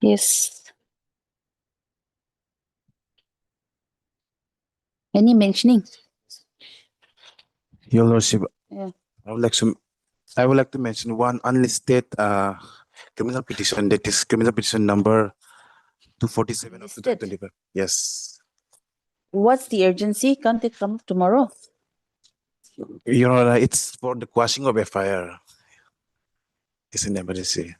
Yes. Any mentioning? Your Lordship, Yeah. I would like to mention one unlisted criminal petition, that is criminal petition number 247 of Listed. 2025. Yes. What's the urgency? Can't it come tomorrow? Your Honor, it's for the quashing of FIR. It's an emergency.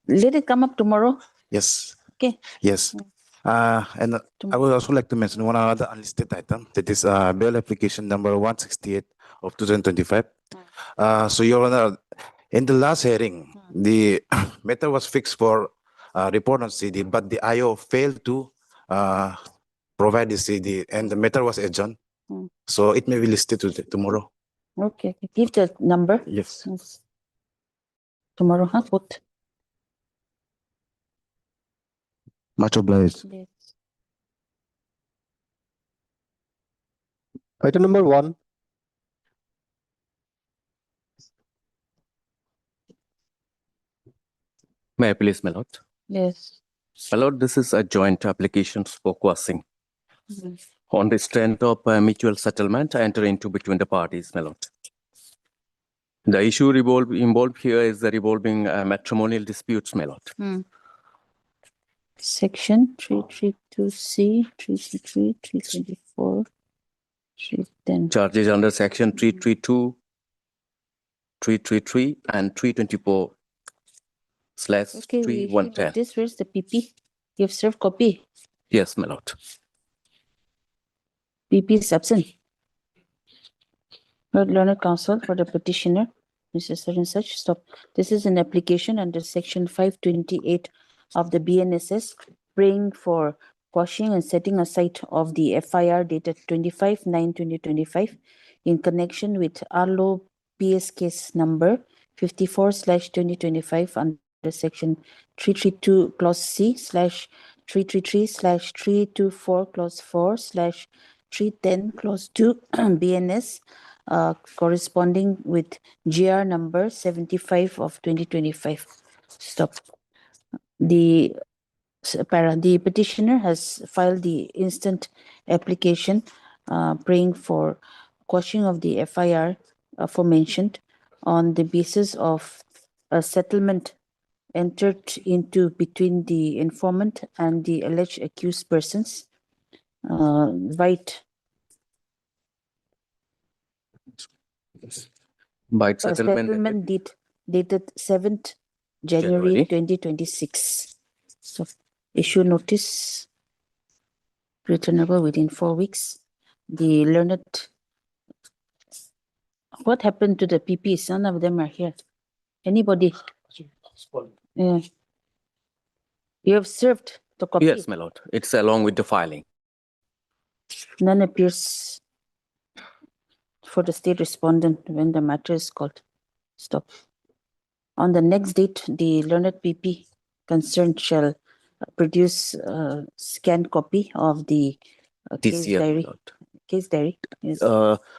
Let it come up tomorrow. Yes. Okay. Yes. And I would also like to mention one other unlisted item, that is bail application number 168 of 2025. So Your Honor, in the last hearing, the matter was fixed for report on CD, but the IO failed to provide the CD, and the matter was adjourned. So it may be listed tomorrow. Okay. Give the number. Yes. Yes. Tomorrow, huh? Put. Much obliged. Yes. Item number 1. May I please, my lord? Yes. My lord, this is a joint application for quashing. Mhm. On the strength of mutual settlement enter into between the parties, my lord. The issue involved here is the revolving matrimonial disputes, my lord. Section 332C, 333, 324, 310. Charges under section 332, 333, and 324 slash Okay, we 3110. this. Where's the PP? You've served copy. Yes, my lord. PP is absent. Lord Learned Counsel for the petitioner, Mr. Such and such, stop. This is an application under section 528 of the BNSS, praying for quashing and setting aside of the FIR dated 25/9/2025 in connection with Arlo PS case number 54/2025 under section 332 clause C slash 333/324 clause 4 slash 310 clause 2 BNS, corresponding with GR number 75 of 2025. Stop. The petitioner has filed the instant application, praying for quashing of the FIR aforementioned on the basis of a settlement entered into between the informant and the alleged accused persons. Right. By Settlement dated 7th January 2026. So issue notice returnable within 4 weeks. The learned, what happened to the PPs? None of them are here. Anybody? Yeah. You have served the copy. Yes, my lord. It's along with the filing. None appears for the state respondent when the matter is called. Stop. On the next date, the learned PP concerned shall produce a scanned copy of the case TCF, diary. Lord. Case diary. Yes.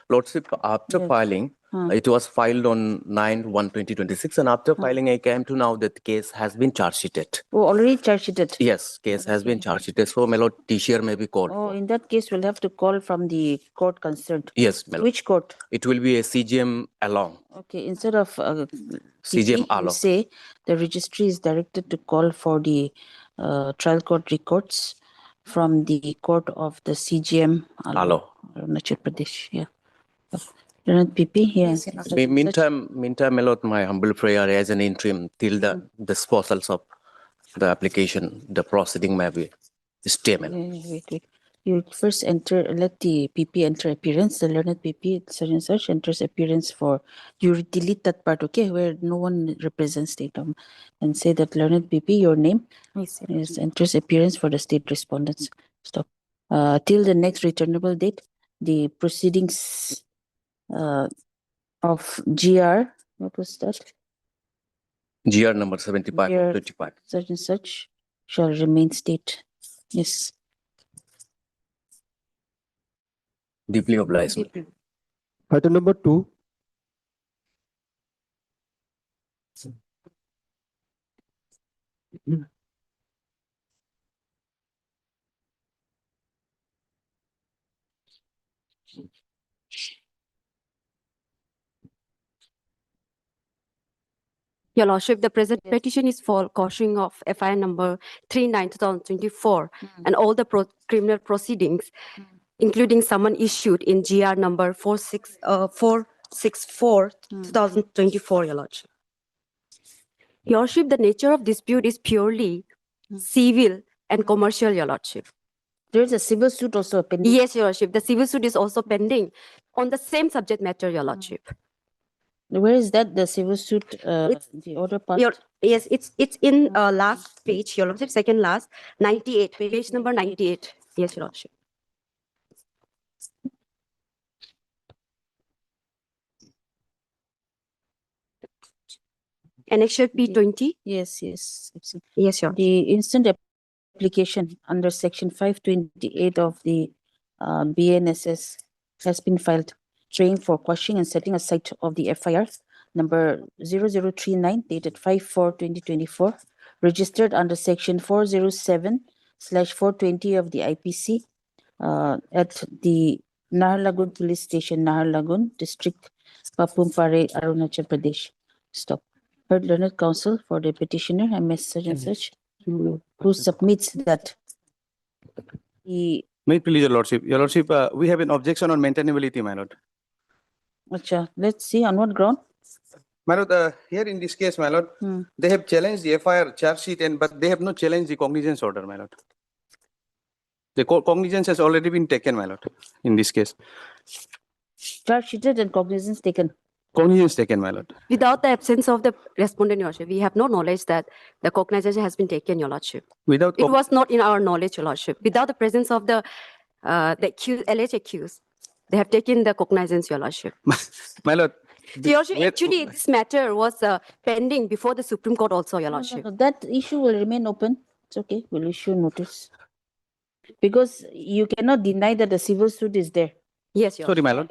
Lordship, after Yes. filing, it was filed on 9/1/2026, and after filing, I came to know that the case has been charge sheeted. Oh, already charge sheeted. Yes, case has been charge sheeted. So, my lord, TCR may be called. Oh, for. in that case, we'll have to call from the court concerned. Yes, my lord. Which court? It will be a CGM along. Okay, instead of CGM TP, you along. say the registry is directed to call for the trial court records from the court of the CGM Alo. Arunachal Pradesh. Yeah. Learned PP, yes. Meantime, my lord, my humble prayer as an interim till the disposals of the application, the proceeding may be stay, my lord. Wait. You first let the PP enter appearance, the learned PP, such and such, enters appearance for, you delete that part, okay, where no one represents state, and say that learned PP, your name, is enters appearance for the state respondents. Stop. Till the next returnable date, the proceedings of GR, what was that? GR number 75 GR 25. Such and such shall remain state. Yes. Deeply obliged. Item number 2. Your Lordship, the present petition is for quashing of FIR number 39/2024 and all the criminal proceedings, including summon issued in GR number 464/2024, Your Lordship. Your Lordship, the nature of dispute is purely civil and commercial, Your Lordship. There is a civil suit also pending. Yes, Your Lordship, the civil suit is also pending on the same subject matter, Your Lordship. Where is that, the civil suit, It's- the order part? Yes, it's in last page, Your Lordship, second last, 98, page number 98. Yes, Your Lordship. Annexure P20. Yes, yes. I've seen. Yes, Your Lordship. The instant application under section 528 of the BNSS has been filed, trying for quashing and setting aside of the FIR number 0039 dated 5/4/2024, registered under section 407/420 of the IPC at the Naharlagun Police Station, Naharlagun District, Papumpare, Arunachal Pradesh. Stop. Heard learned counsel for the petitioner and such and such, who submits that the, May it please your lordship. Your lordship, we have an objection on maintainability, my lord. Acha, let's see on what ground. My lord, here in this case, my lord, they have challenged the FIR charge sheet, but they have not challenged the cognizance order, my lord. The cognizance has already been taken, my lord, in this case. Charge sheeted and cognizance taken. Cognizance taken, my lord. Without the absence of the respondent, Your Lordship, we have no knowledge that the cognizance has been taken, Your Lordship. Without, It was not in our knowledge, Your Lordship. Without the presence of the alleged accused, they have taken the cognizance, Your Lordship. my lord. Your Lordship, where- actually, this matter was pending before the Supreme Court also, Your No, no, Lordship. no, that issue will remain open. It's okay, we'll issue notice. Because you cannot deny that the civil suit is there. Yes, Your Sorry, my lord.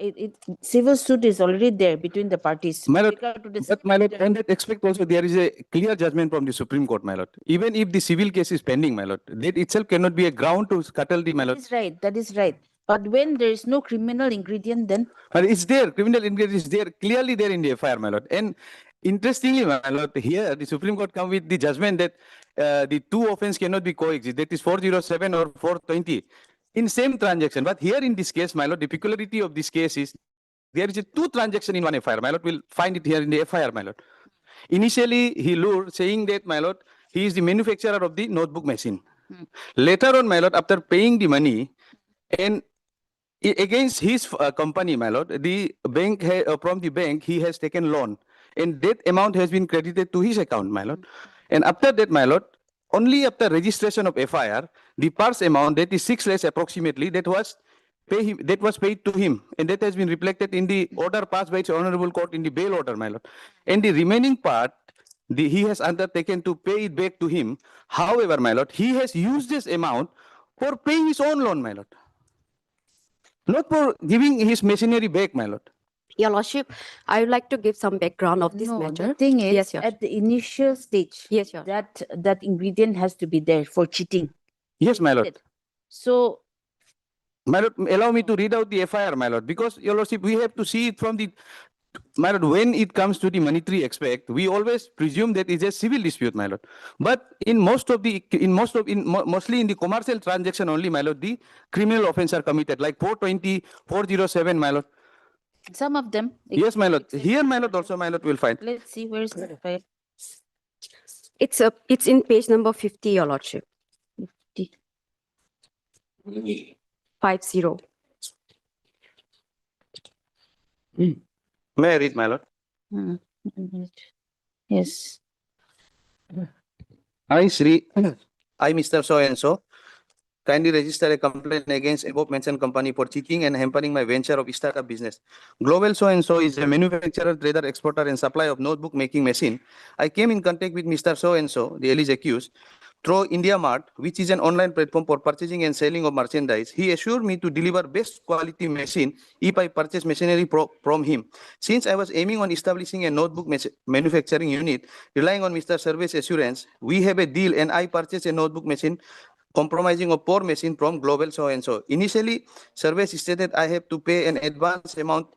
Civil suit is already there between the parties. My lord, With regard to the But my lord, and that expect also there is a clear judgment from the Supreme Court, my lord. Even if the civil case is pending, my lord, that itself cannot be a ground to scuttle the, my That lord. is right, that is right. But when there is no criminal ingredient, then But it's there, criminal ingredient is there, clearly there in the FIR, my lord. And interestingly, my lord, here the Supreme Court come with the judgment that the two offense cannot be coexist. That is 407 or 420 in same transaction. But here in this case, my lord, the peculiarity of this case is there is a two transaction in one FIR. My lord, will find it here in the FIR, my lord. Initially, he lured saying that, my lord, he is the manufacturer of the notebook machine. Later on, my lord, after paying the money and against his company, my lord, the bank from the bank he has taken loan, and that amount has been credited to his account, my lord. And after that, my lord, only after registration of FIR, the purse amount that is 6 lakhs approximately that was paid to him, and that has been reflected in the order passed by its honorable court in the bail order, my lord. And the remaining part, he has undertaken to pay it back to him. However, my lord, he has used this amount for paying his own loan, my lord. Not for giving his machinery back, my lord. Your Lordship, I would like to give some background of this no, matter. the thing is, Yes, Your at the initial stage, Yes, Your that ingredient has to be there for cheating. Yes, my lord. So My lord, allow me to read out the FIR, my lord, because, your lordship, we have to see it from the, my lord, when it comes to the monetary aspect, we always presume that it's a civil dispute, my lord. But mostly in the commercial transaction only, my lord, the criminal offense are committed, like 420, 407, my lord. some of them. Yes, my lord. Here, my lord, also, my lord, will find. Let's see, where is the file? It's in page number 50, Your Lordship. 50. May I read, my lord? Hmm, 1 minute. Yes. I, Mr. So-and-so, kindly register a complaint against above mentioned company for cheating and hampering my venture of startup business. Global So-and-so is a manufacturer, trader, exporter, and supplier of notebook making machine. I came in contact with Mr. So-and-so, the alleged accused, through India Mart, which is an online platform for purchasing and selling of merchandise. He assured me to deliver best quality machine if I purchase machinery from him. Since I was aiming on establishing a notebook manufacturing unit, relying on Mr. Survey's assurance, we have a deal and I purchased a notebook machine compromising of 4 machine from Global so-and-so. Initially, Survey stated I have to pay an advance amount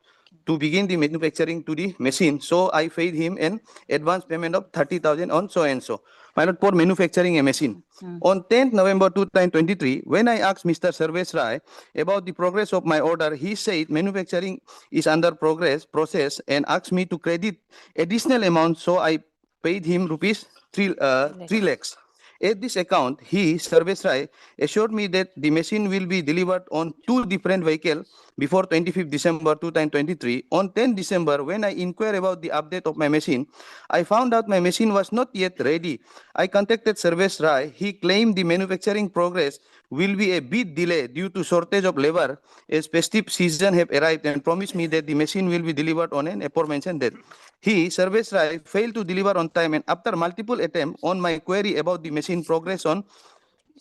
to begin the manufacturing to the machine. So I paid him an advance payment of 30,000 on so-and-so. My lord, for manufacturing a machine. On 10th November 2023, when I asked Mr. Sarvesh Rai about the progress of my order, he said manufacturing is under process and asked me to credit additional amount. So I paid him rupees 3 lakhs. At this account, he, Sarvesh Rai, assured me that the machine will be delivered on 2 different vehicles before 25th December 2023. On 10th December, when I inquired about the update of my machine, I found out my machine was not yet ready. I contacted Sarvesh Rai. He claimed the manufacturing progress will be a bit delayed due to shortage of labor as festive season have arrived and promised me that the machine will be delivered on an aforementioned date. He, Sarvesh Rai, failed to deliver on time and after multiple attempts on my query about the machine progress on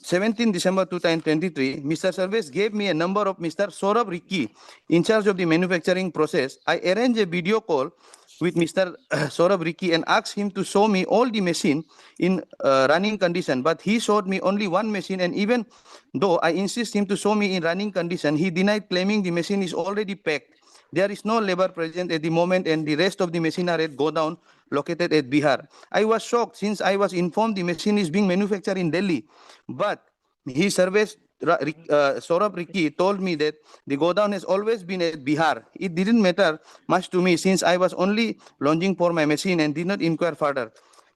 17 December 2023, Mr. Sarvesh gave me a number of Mr. Saurabh Rikki in charge of the manufacturing process. I arranged a video call with Mr. Saurabh Rikki and asked him to show me all the machine in running condition, but he showed me only one machine, and even though I insist him to show me in running condition, he denied, claiming the machine is already packed. There is no labor present at the moment and the rest of the machine are at godown located at Bihar. I was shocked since I was informed the machine is being manufactured in Delhi, but he Sarvesh Saurabh Rikki told me that the godown has always been at Bihar. It didn't matter much to me since I was only longing for my machine and did not inquire further.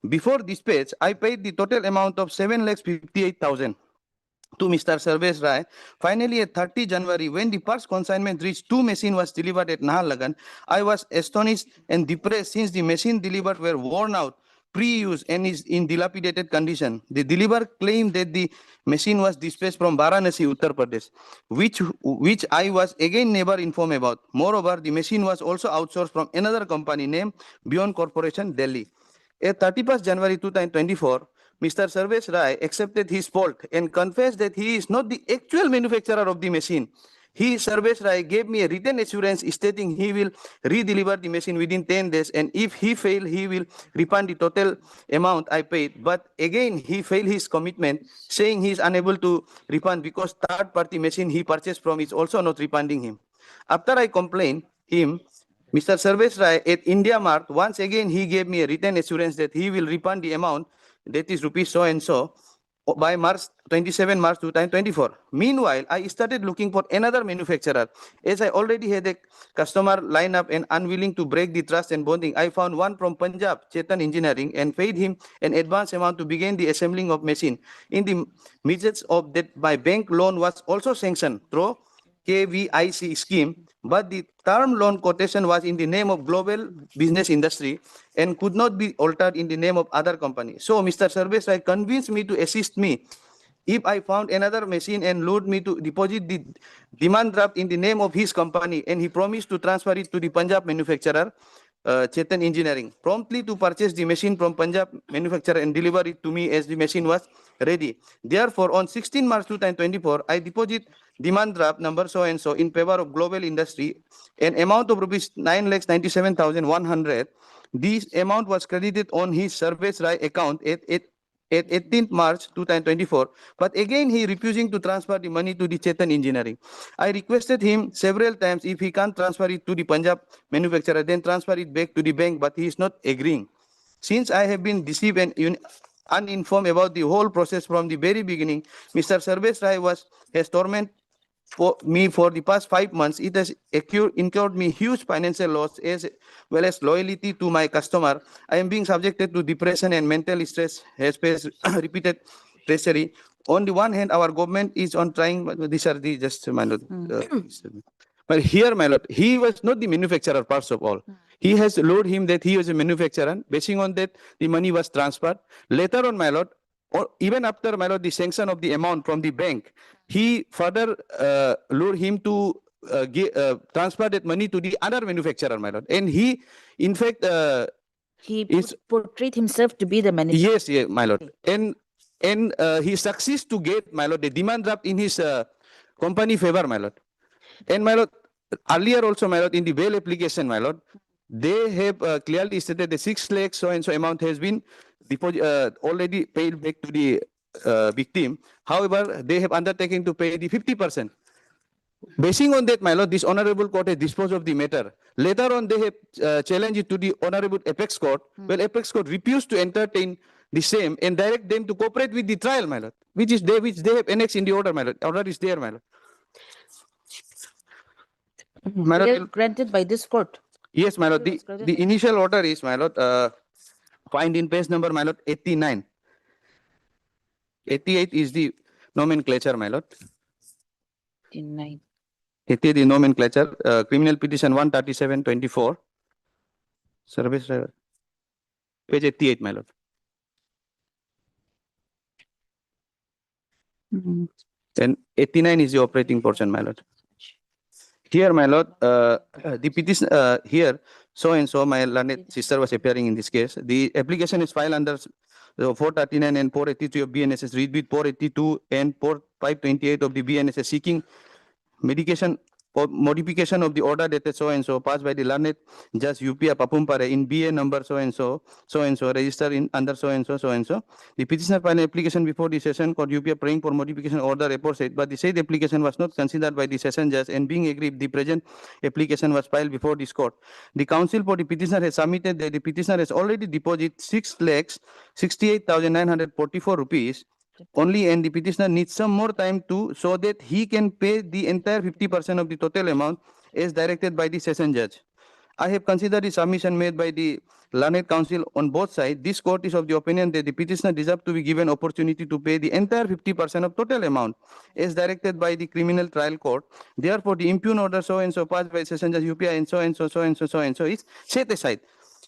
Before dispatch, I paid the total amount of 7,58,000 to Mr. Sarvesh Rai. Finally, at 30 January, when the first consignment reached 2 machines was delivered at Naharlagan, I was astonished and depressed since the machine delivered were worn out, pre-use and is in dilapidated condition. The deliverer claimed that the machine was dispatched from Varanasi, Uttar Pradesh, which I was again never informed about. Moreover, the machine was also outsourced from another company named Beyond Corporation, Delhi. At 31st January 2024, Mr. Sarvesh Rai accepted his fault and confessed that he is not the actual manufacturer of the machine. He, Sarvesh Rai, gave me a written assurance stating he will re-deliver the machine within 10 days and if he fails, he will refund the total amount I paid. But again, he failed his commitment, saying he is unable to refund because third-party machine he purchased from is also not refunding him. After I complained him, Mr. Sarvesh Rai at India Mart, once again he gave me a written assurance that he will refund the amount, that is rupees so and so, by 27 March 2024. Meanwhile, I started looking for another manufacturer. As I already had a customer lineup and unwilling to break the trust and bonding, I found one from Punjab, Chetan Engineering, and paid him an advance amount to begin the assembling of machine. In the midst of that, my bank loan was also sanctioned through KVIC scheme, but the term loan quotation was in the name of Global Business Industry and could not be altered in the name of other company. So Mr. Sarvesh Rai convinced me to assist me if I found another machine and lured me to deposit the demand draft in the name of his company, and he promised to transfer it to the Punjab manufacturer, Chetan Engineering, promptly to purchase the machine from Punjab manufacturer and deliver it to me as the machine was ready. Therefore, on 16 March 2024, I deposit demand draft number so and so in favor of Global Industry, an amount of rupees 9,97,100. This amount was credited on his Sarvesh Rai account at 18th March 2024, but again he refusing to transfer the money to the Chetan Engineering. I requested him several times if he can't transfer it to the Punjab manufacturer, then transfer it back to the bank, but he is not agreeing. Since I have been deceived and uninformed about the whole process from the very beginning, Mr. Sarvesh Rai has tormented me for the past 5 months. It has incurred me huge financial loss as well as loyalty to my customer. I am being subjected to depression and mental stress, has faced repeated pressure. On the one hand, our government is on trying, these are the just, my lord, but here, my lord, he was not the manufacturer first of all. He has lured him that he was a manufacturer. Basing on that, the money was transferred. Later on, my lord, or even after, my lord, the sanction of the amount from the bank, he further lured him to transfer that money to the other manufacturer, my lord. And he, in fact, He portrayed himself to be the manager. yes, my lord. And and he succeeds to get, my lord, the demand draft in his company favor, my lord. And my lord, earlier also, my lord, in the bail application, my lord, they have clearly stated the 6 lakhs so and so amount has been already paid back to the victim. However, they have undertaken to pay the 50%. Basing on that, my lord, this honorable court has disposed of the matter. Later on, they have challenged it to the honorable apex court. Well, apex court refused to entertain the same and direct them to cooperate with the trial, my lord, which they have annexed in the order, my lord. Order is there, my lord. My lord, They're granted by this court. yes, my lord. It was granted The by- initial order is, my lord, find in page number, my lord, 89. 88 is the nomenclature, my lord. 89. 88 is nomenclature. Criminal petition 137/24. Service driver. Page 88, my lord. Mhm. Then 89 is the operating portion, my lord. Here, my lord, the petition here, so and so, my learned sister was appearing in this case. The application is filed under 439 and 483 of BNSS, read with 482 and 528 of the BNSS, seeking medication or modification of the order dated so and so, passed by the learned Judge UPA Papumpare in BA number so and so, registered in under so and so, so and so. The petitioner filed an application before the session court UPA praying for modification order report said, but the said application was not considered by the session judge, and being agreed, the present application was filed before this court. The counsel for the petitioner has submitted that the petitioner has already deposited 6,68,944 rupees only, and the petitioner needs some more time to so that he can pay the entire 50% of the total amount as directed by the session judge. I have considered the submission made by the learned counsel on both sides. This court is of the opinion that the petitioner deserves to be given opportunity to pay the entire 50% of total amount as directed by the criminal trial court. Therefore, the impugn order so and so passed by session judge UPI and so and so, so and so, so and so is set aside.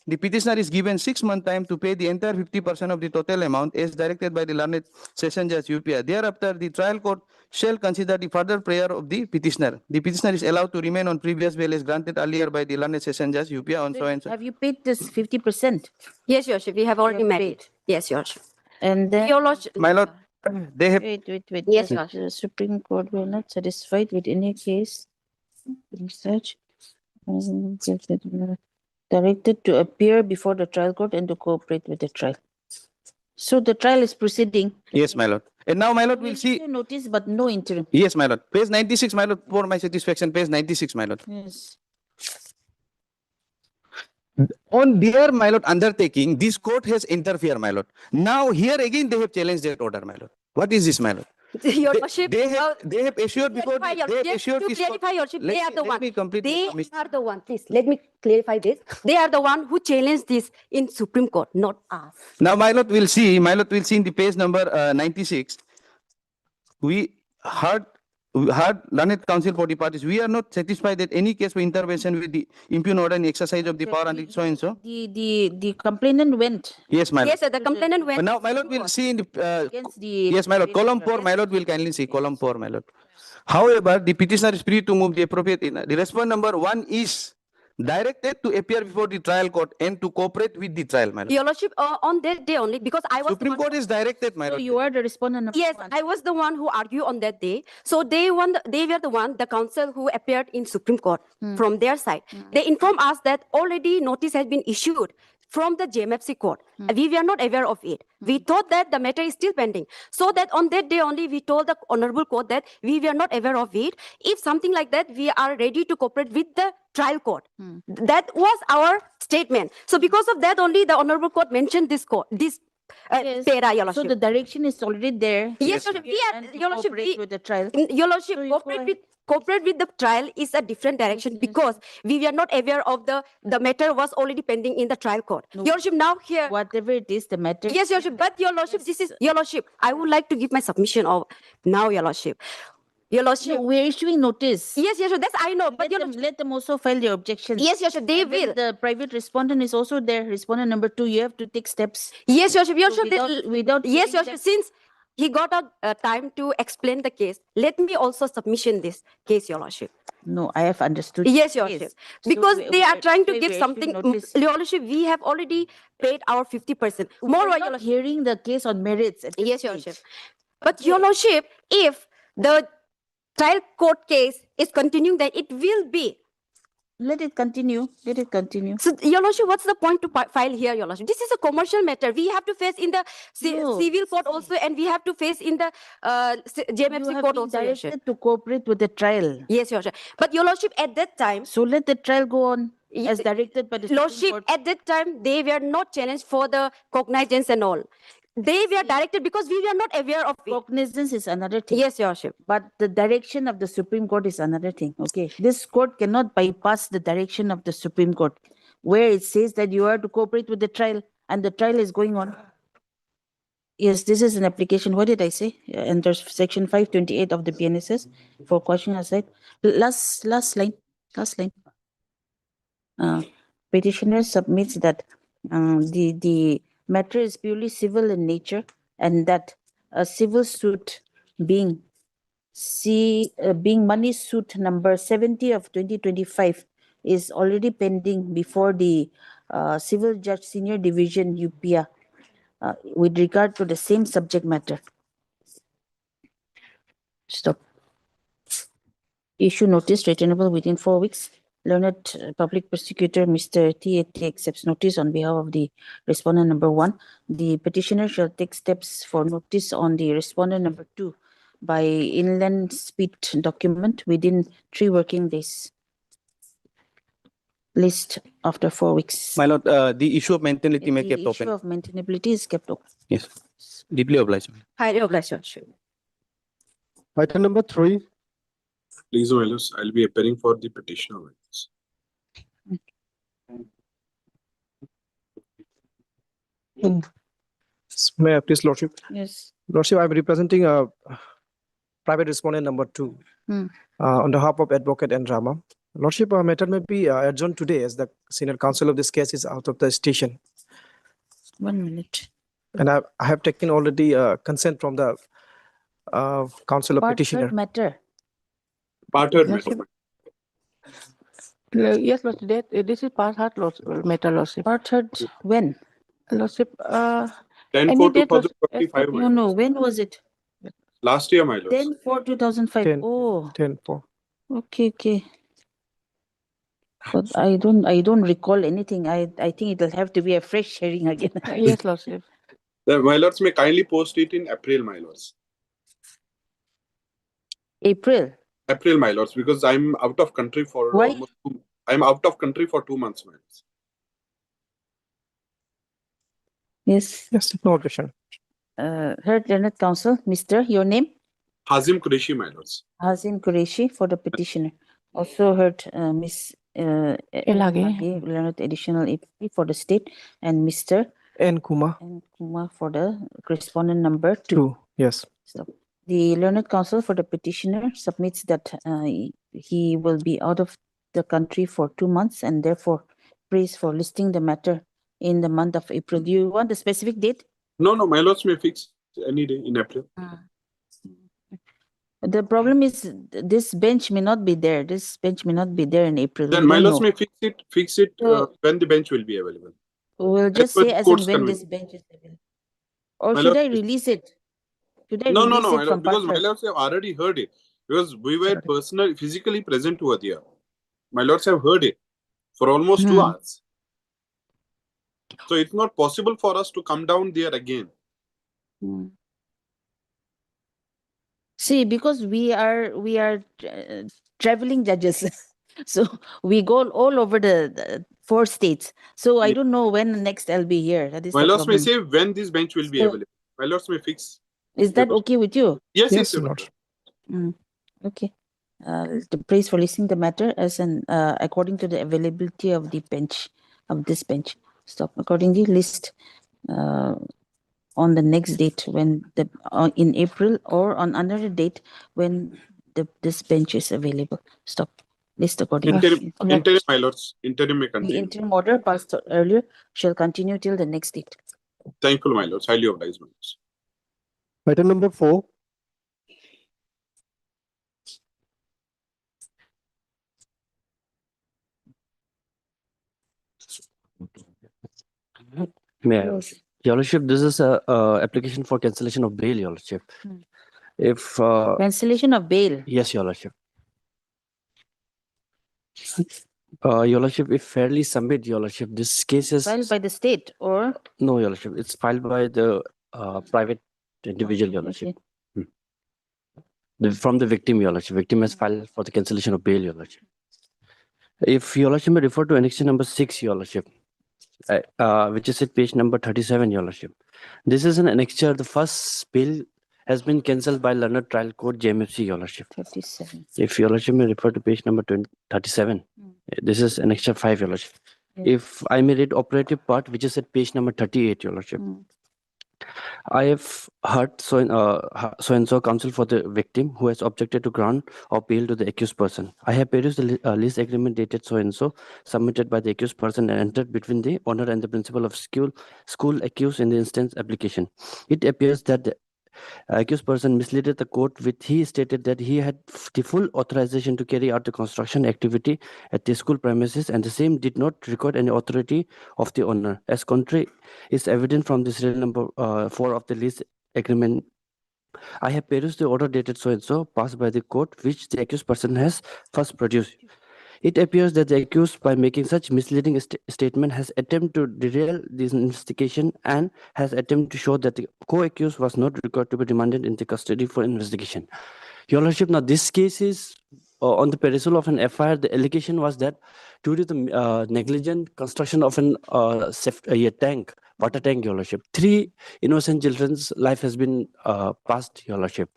The petitioner is given 6 months time to pay the entire 50% of the total amount as directed by the learned session judge UPI. Thereafter, the trial court shall consider the further prayer of the petitioner. The petitioner is allowed to remain on previous bail as granted earlier by the learned session judge UPI on so and so. Have you paid this 50%? Yes, Your Worship, we have already have met paid. it. Yes, Your Worship. And then, Your Lordship. My lord, they have wait. Yes, The Your Worship. Supreme Court were not satisfied with any case. Research. Directed to appear before the trial court and to cooperate with the trial. So the trial is proceeding. yes, my lord. And now, my lord, we'll see. issue notice, but no interim. Yes, my lord. Page 96, my lord, for my satisfaction. Page 96, my lord. Yes. On their, my lord, undertaking, this court has interfered, my lord. Now, here again, they have challenged that order, my lord. What is this, my lord? Your Worship. They have assured before. Clarify, Your They have Worship. assured To this court. clarify, Your Worship, they are the Let one. me complete They my submission. are the one. Please, let me clarify this. They are the one who challenged this in Supreme Court, not us. Now, my lord, we'll see. My lord, we'll see in the page number 96. We heard learned counsel for the parties. We are not satisfied that any case for intervention with the impugn order and exercise of the power and so and so. The complainant went Yes, my lord. Yes, sir, the complainant But went. now, my lord, we'll see in the against the. yes, my lord. Column 4, my lord, will kindly see column 4, my lord. However, the petitioner is free to move the appropriate. The response number 1 is directed to appear before the trial court and to cooperate with the trial, my lord. Your Lordship, on that day only, because I was the Supreme one- Court is directed, my So lord. you are the respondent number Yes, one. I was the one who argued on that day. So they were the one, the counsel who appeared in Supreme Court from their side. They informed us that already notice has been issued from the JMFC court. We were not aware of it. We thought that the matter is still pending. So that on that day only, we told the honorable court that we were not aware of it. If something like that, we are ready to cooperate with the trial court. That was our statement. So because of that only, the honorable court mentioned this court, this Yes. para, Your So Lordship. the direction is already there. Yes, Your Lordship. We are, And to Your Lordship, cooperate with the trial. Your Lordship, So you go cooperate with the trial is a different direction because we were not aware of the matter was already pending in the trial court. No. Your Lordship, now here. Whatever it is, the matter. Yes, Your Lordship, but Your Lordship, this is Your Lordship. I would like to give my submission of now, Your Lordship. Your Lordship. No, we're issuing notice. Yes, Your Lordship, that's I know, but Your Lordship. Let them also file their objections. Yes, Your Lordship, they And then will. The private respondent is also there. Respondent number 2, you have to take steps. Yes, Your Lordship, Your So Lordship. without Yes, giving Your them- Lordship, since he got a time to explain the case. Let me also submission this case, Your Lordship. No, I have understood. Yes, Your Yes. Lordship. So Because we- they are we- trying to so give we something. issued notice. Your Lordship, we have already paid our 50%. We're Moreover, Your not Lordship. hearing the case on merits. At this Yes, Your stage. Lordship. But Your Lordship, if the trial court case is continuing, then it will be. Let it continue. Let it continue. So, Your Lordship, what's the point to file here, Your Lordship? This is a commercial matter. We have to face in the No, civil court also, and we have to face in the You JMFC have court been also, Your Lordship. directed to cooperate with the trial. Yes, Your Lordship. But Your Lordship, at that time, So let the trial go on Ye- as directed by the Supreme Lordship, Court. at that time, they were not challenged for the cognizance and all. They were directed because we were not aware of it. Cognizance is another thing. Yes, Your Lordship. But the direction of the Supreme Court is another thing. Okay. This court cannot bypass the direction of the Supreme Court, where it says that you are to cooperate with the trial and the trial is going on. Yes, this is an application. What did I say? Under section 528 of the PNSS for quashing aside. Last line. Petitioner submits that the matter is purely civil in nature and that a civil suit being being money suit number 70 of 2025 is already pending before the Civil Judge Senior Division UPIA with regard to the same subject matter. Stop. Issue notice returnable within 4 weeks. Learned Public Prosecutor Mr. T.A.T. accepts notice on behalf of the respondent number 1. The petitioner shall take steps for notice on the respondent number 2 by inland speed document within 3 working days. List after 4 weeks. My lord, the issue of maintainability may The kept issue open. of maintainability is kept open. Yes, deeply obliged. Highly obliged, Your Lordship. Item number 3. Please, Your Lords, I'll be appearing for the petitioner. witness. May I please, Lordship? Yes. Lordship, I'm representing private respondent number 2 on behalf of Advocate N. Rama. Lordship, matter may be adjourned today as the senior counsel of this case is out of the station. 1 minute. And I have taken already consent from the counsel of Part petitioner. third matter. Part heard, Lordship. Madam. Yes, Lordship, this is part hard matter, Lordship. Part third when? Lordship, 10 Any for date was- 2025. my No, lord. no. When was it? Last year, my lords. 10/4/2005. 10. Oh, 10-4. okay. But I don't recall anything. I think it'll have to be a fresh hearing again. yes, Lordship. My lords may kindly post it in April, my lords. April. April, my lords, because I'm out of country for Why? almost I'm out of country for 2 months, my lords. Yes. Yes, no objection. Heard Learned Counsel, Mr. Your name? Hazim Qureshi, my lords. Hazim Qureshi for the petitioner. Also heard Miss Elage. Learned Additional AP for the state, and Mr. N. Kuma. and Kumar for the correspondent number 2. 2. Yes. So the Learned Counsel for the petitioner submits that he will be out of the country for 2 months and therefore prays for listing the matter in the month of April. Do you want the specific date? No, my lords may fix any day in April. The problem is this bench may not be there. This bench may not be there in April. Then We my don't lords know. may fix it So- when the bench will be available. We'll just per say the as and court's when this convenience. bench is available. Or My should I lord- release it? Should I No, release my it lord, from because my Partner? lords have already heard it. Because we were Sorry. physically present over there. My lords have heard it for almost 2 Hmm. hours. So it's not possible for us to come down there again. Hmm. See, because we are traveling judges, so we go all over the 4 states. So I Yeah. don't know when next I'll be here. That is My the lords may problem. say when this bench will be So- available. My lords may fix. Is that okay with you? Yes, Yes, Your Lord. Lord. Okay. The praise for listing the matter as an according to the availability of the bench of this bench. Stop. Accordingly, list on the next date when the in April or on another date when this bench is available. Stop. List accordingly. Interim, my lords. Interim may The continue. interim order passed earlier shall continue till the next date. Thankful, my lords. Highly obliged, my lords. Item number 4. Mayor, Your Lordship, this is a application for cancellation of bail, Your Lordship. Hmm. If Cancellation of bail. yes, Your Lordship. Your Lordship, if fairly submit, Your Lordship, this case is Filed by the state or? no, Your Lordship. It's filed by the private individual, Your Lordship. Okay. From the victim, Your Lordship. Victim has filed for the cancellation of bail, Your Lordship. If Your Lordship may refer to annexure number 6, Your Lordship, which is at page number 37, Your Lordship. This is an annexure. The first bail has been cancelled by Learned Trial Court, JMFC, Your Lordship. 37. If Your Lordship may refer to page number 37, this is annexure 5, Your Lordship. Yeah. If I may read operative part, which is at page number 38, Your Lordship. I have heard so and so counsel for the victim who has objected to grant of bail to the accused person. I have perused the lease agreement dated so and so submitted by the accused person and entered between the owner and the principal of school accused in the instance application. It appears that the accused person misled the court with he stated that he had the full authorization to carry out the construction activity at the school premises and the same did not record any authority of the owner. As contrary is evident from the serial number 4 of the lease agreement. I have perused the order dated so and so passed by the court which the accused person has first produced. It appears that the accused, by making such misleading statement, has attempted to derail this investigation and has attempted to show that the co-accused was not required to be remanded into custody for investigation. Your Lordship, now this case is on the perusal of an FIR. The allegation was that due to the negligent construction of an tank, water tank, Your Lordship, 3 innocent children's life has been passed, Your Lordship.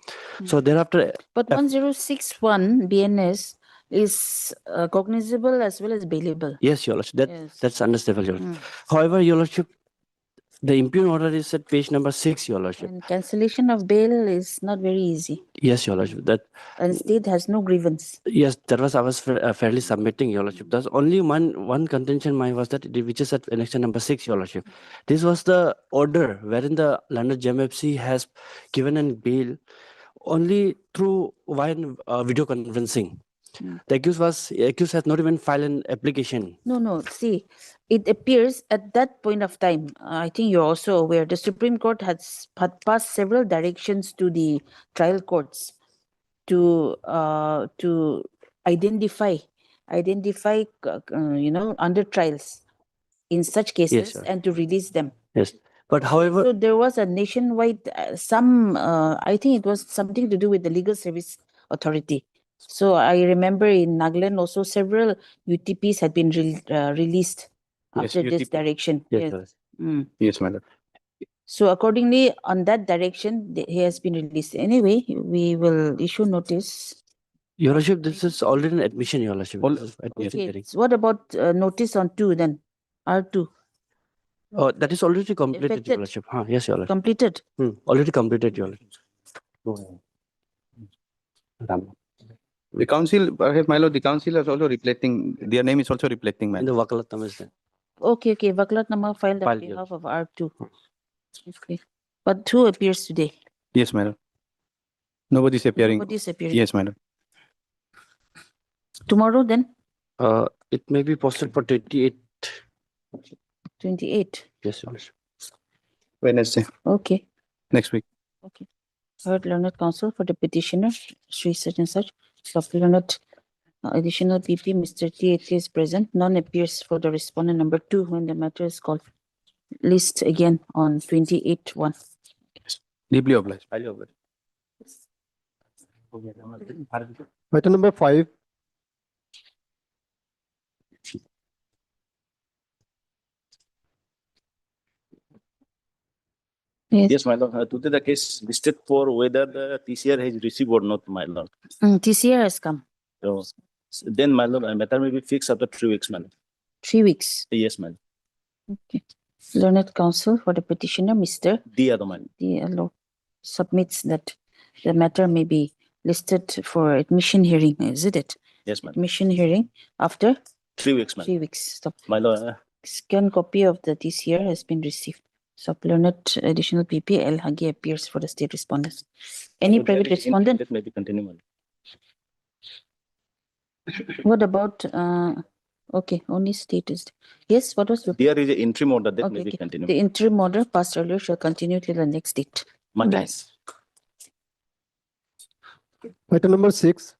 So thereafter, But 1061 BNS is cognizable as well as bailable. yes, Your Lordship, Yes. that's understandable, Your Lordship. However, Your Lordship, the impugn order is at page number 6, Your Lordship. And cancellation of bail is not very easy. Yes, Your Lordship. That And state has no grievance. yes, that was I was fairly submitting, Your Lordship. There's only one contention mine was that which is at annexure number 6, Your Lordship. This was the order wherein the London JMFC has given an bail only through via video conferencing. The accused has not even filed an application. No. See, it appears at that point of time, I think you're also aware, the Supreme Court had passed several directions to the trial courts to identify under trials in such cases sir. and to release them. Yes, but however, So there was a nationwide I think it was something to do with the Legal Service Authority. So I remember in Nagaland also several UTPs had been released Yes, after this UTP. direction. yes, sir. Mm. Yes, madam. So accordingly, on that direction, he has been released. Anyway, we will issue notice. Your Lordship, this is already an admission, Your Lordship. Admission Okay. hearing. So what about notice on 2 then? R2 That is already completed, Your Effected. Lordship. Yes, Your Lordship. completed. Already completed, Your Lordship. The council, my lord, the council is also reflecting, their name is also reflecting, In madam. the Wakalat is there. Okay. Vaklat Nama filed on Filed, yes. behalf of R2. Okay. But 2 appears today. Yes, madam. Nobody is appearing. Nobody is appearing. Yes, madam. Tomorrow then? It may be posted for 28. 28. Yes, Your Lordship. Wednesday, Okay. next week. Heard learned counsel for the petitioner, Sri such and such. Supplemented additional PP, Mr. T.A.T. is present. None appears for the respondent number 2 when the matter is called. List again on 28/1. Deeply obliged. Item number 5. Yes, my lord. Today the case listed for whether the TCR has received or not, my lord. TCR has come. So then, my lord, matter may be fixed after 3 weeks, my lord. 3 weeks. Yes, my lord. Okay. Learned counsel for the petitioner, Mr. The other man. D.L.O. submits that the matter may be listed for admission hearing, isn't it? Yes, madam. Admission hearing after 3 weeks, madam. 3 weeks. Stop. My lord, Scan copy of the TCR has been received. So learned additional PP L Hagi appears for the state respondents. Any So private there is respondent? that may be continued. What about, okay, only state is, yes, what was the? There is an interim order that may Okay, be okay. continued. The interim order passed earlier shall continue till the next date. Nice. Item number 6.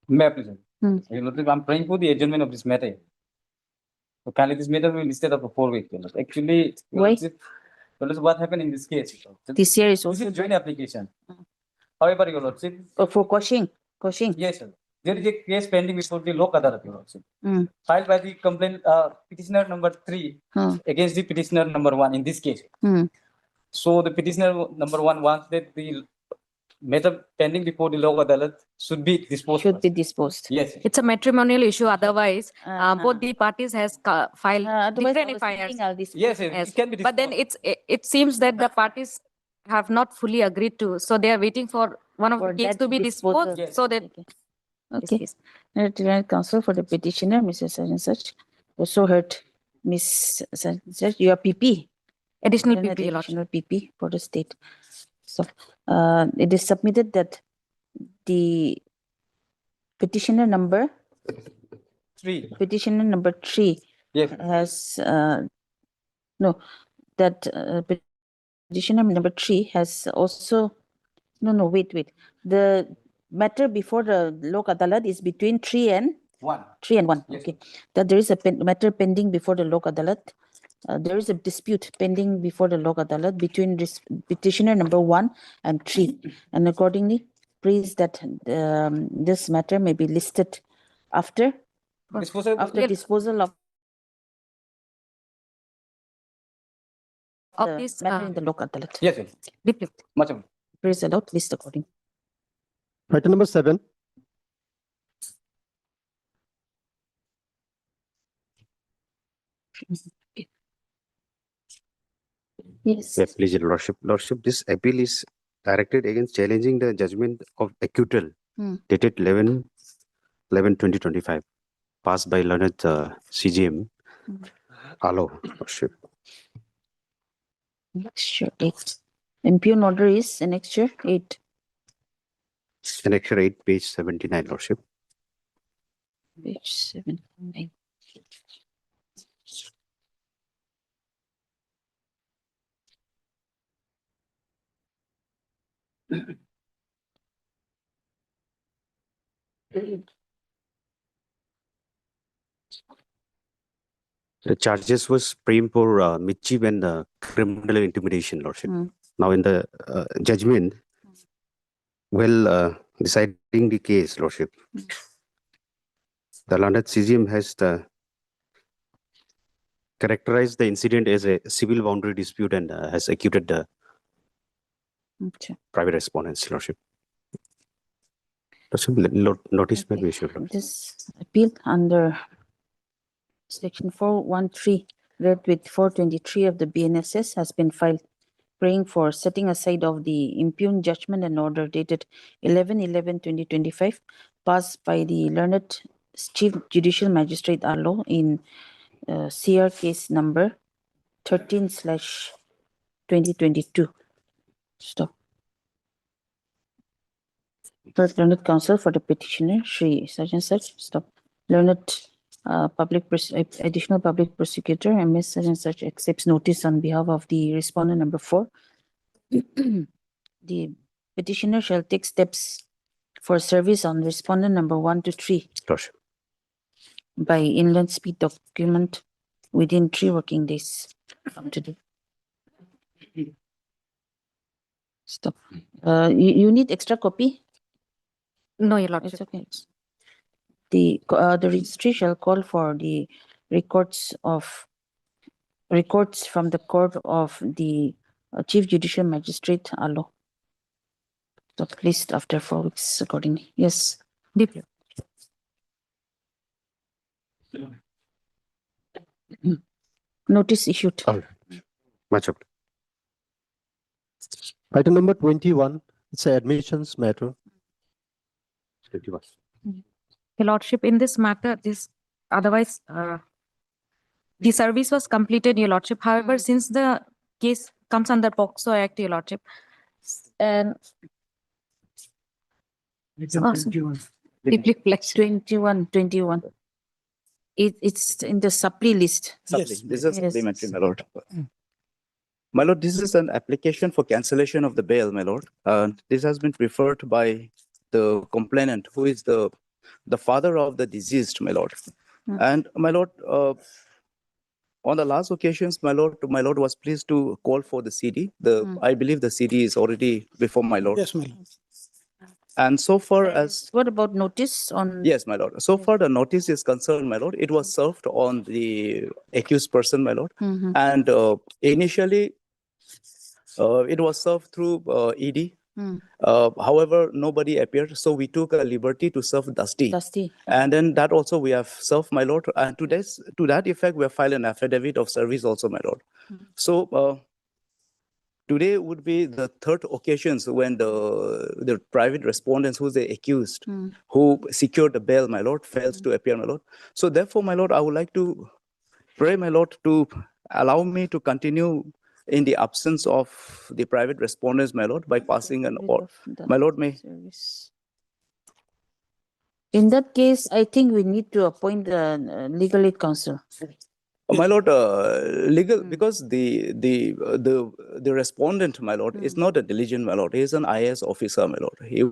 May I present? Hmm. Your Lordship, I'm praying for the adjournment of this matter. So kindly this matter will be listed up for 4 weeks. Your Lordship. Actually, Your Why? Lordship, Your Lordship, what happened in this case? Your Lordship? This year is This also is joint application. However, Your Lordship, for quashing. yes, sir. There is a case pending before the Lok Adalat, Your Lordship, Hmm. filed by the complaint petitioner number 3 Hmm. against the petitioner number 1 in this case. Hmm. So the petitioner number 1 wants that the matter pending before the Lok Adalat should be disposed. Should be first. disposed. Yes. It's a matrimonial issue. Otherwise, Uh, both the parties has filed Otherwise, I different was FIRs. thinking I'll dispose. Yes, yes, Yes. it can be But then disposed. it seems that the parties have not fully agreed to. So they are waiting for one of For the case that to be disposal. disposed Yes. so that Okay. Okay. Lieutenant Counsel for the petitioner, Mrs. Such and such, also heard Miss Such and such, you are PP. additional Then PP, Your Lordship. additional PP for the state. So, it is submitted that the petitioner number 3. three Yes. has, no, that petitioner number 3 has also, no, wait. The matter before the Lok Adalat is between 3 and 1. 3 and 1. Yes. Okay. That there is a matter pending before the Lok Adalat. There is a dispute pending before the Lok Adalat between petitioner number 1 and 3. And accordingly, please that this matter may be listed after Disposal. after disposal of the this matter in the Lok Adalat. Yes, yes. deeply. Much of it. Praise allowed, list according. Item number 7. Yes. Yeah, please, Your Lordship. Lordship, this appeal is directed against challenging the judgment of acquittal dated 11/11/2025, passed by learned CGM. Hello, Lordship. Annexure 8. Impugn order is Annexure 8. Annexure 8, page 79, Lordship. Page 79. The charges was framed for mischief and criminal intimidation, Lordship. Now, in the judgment, deciding the case, Lordship, the learned CGM has characterized the incident as a civil boundary dispute and has acquitted the Okay. private respondents, Lordship. Lordship, notice may be issued, Lordship. This appeal under section 413 read with 423 of the BNSS has been filed, praying for setting aside of the impugned judgment and order dated 11/11/2025 passed by the learned Chief Judicial Magistrate Arlo in CR case number 13/2022. Stop. First, learned counsel for the petitioner, Shri such and such. Stop. Learned additional public prosecutor, MS such and such accepts notice on behalf of the respondent number 4. The petitioner shall take steps for service on respondent number 1 to 3 Lordship. by inland speed document within 3 working days from today. Stop. You need extra copy? No, Your It's Lordship. okay. The registry shall call for the records from the court of the Chief Judicial Magistrate Arlo. So list after 4 weeks accordingly. Yes. Deeply. Notice issued. Much of Item number 21. It's an admissions matter. 21. Your Lordship, in this matter, this otherwise, the service was completed, Your Lordship. However, since the case comes under POCSO Act, Your Lordship, and deeply flexed. 21. It's in the supply list. This is a Yes. supplementary, my lord. My lord, this is an application for cancellation of the bail, my lord. This has been referred by the complainant, who is the father of the deceased, my lord. And my lord, on the last occasions, my lord was pleased to call for the CD. I believe the CD is already before my lord. Yes, my lord. And so far as What about notice on? yes, my lord. So far the notice is concerned, my lord, it was served on the accused person, my lord. Mhm. And initially, it was served through ED. However, nobody appeared, so we took a liberty to serve Dusty. And then that also we have served, my lord. And to that effect, we have filed an affidavit of service also, my lord. So today would be the third occasions when the private respondents, who's the accused, who secured the bail, my lord, fails to appear, my lord. So therefore, my lord, I would like to pray, my lord, to allow me to continue in the absence of the private respondents, my lord, by passing an order. My lord, may. In that case, I think we need to appoint the legal aid counsel. My lord, legal, because the respondent, my lord, is not a diligent, my lord. He is an IAS officer, my lord. He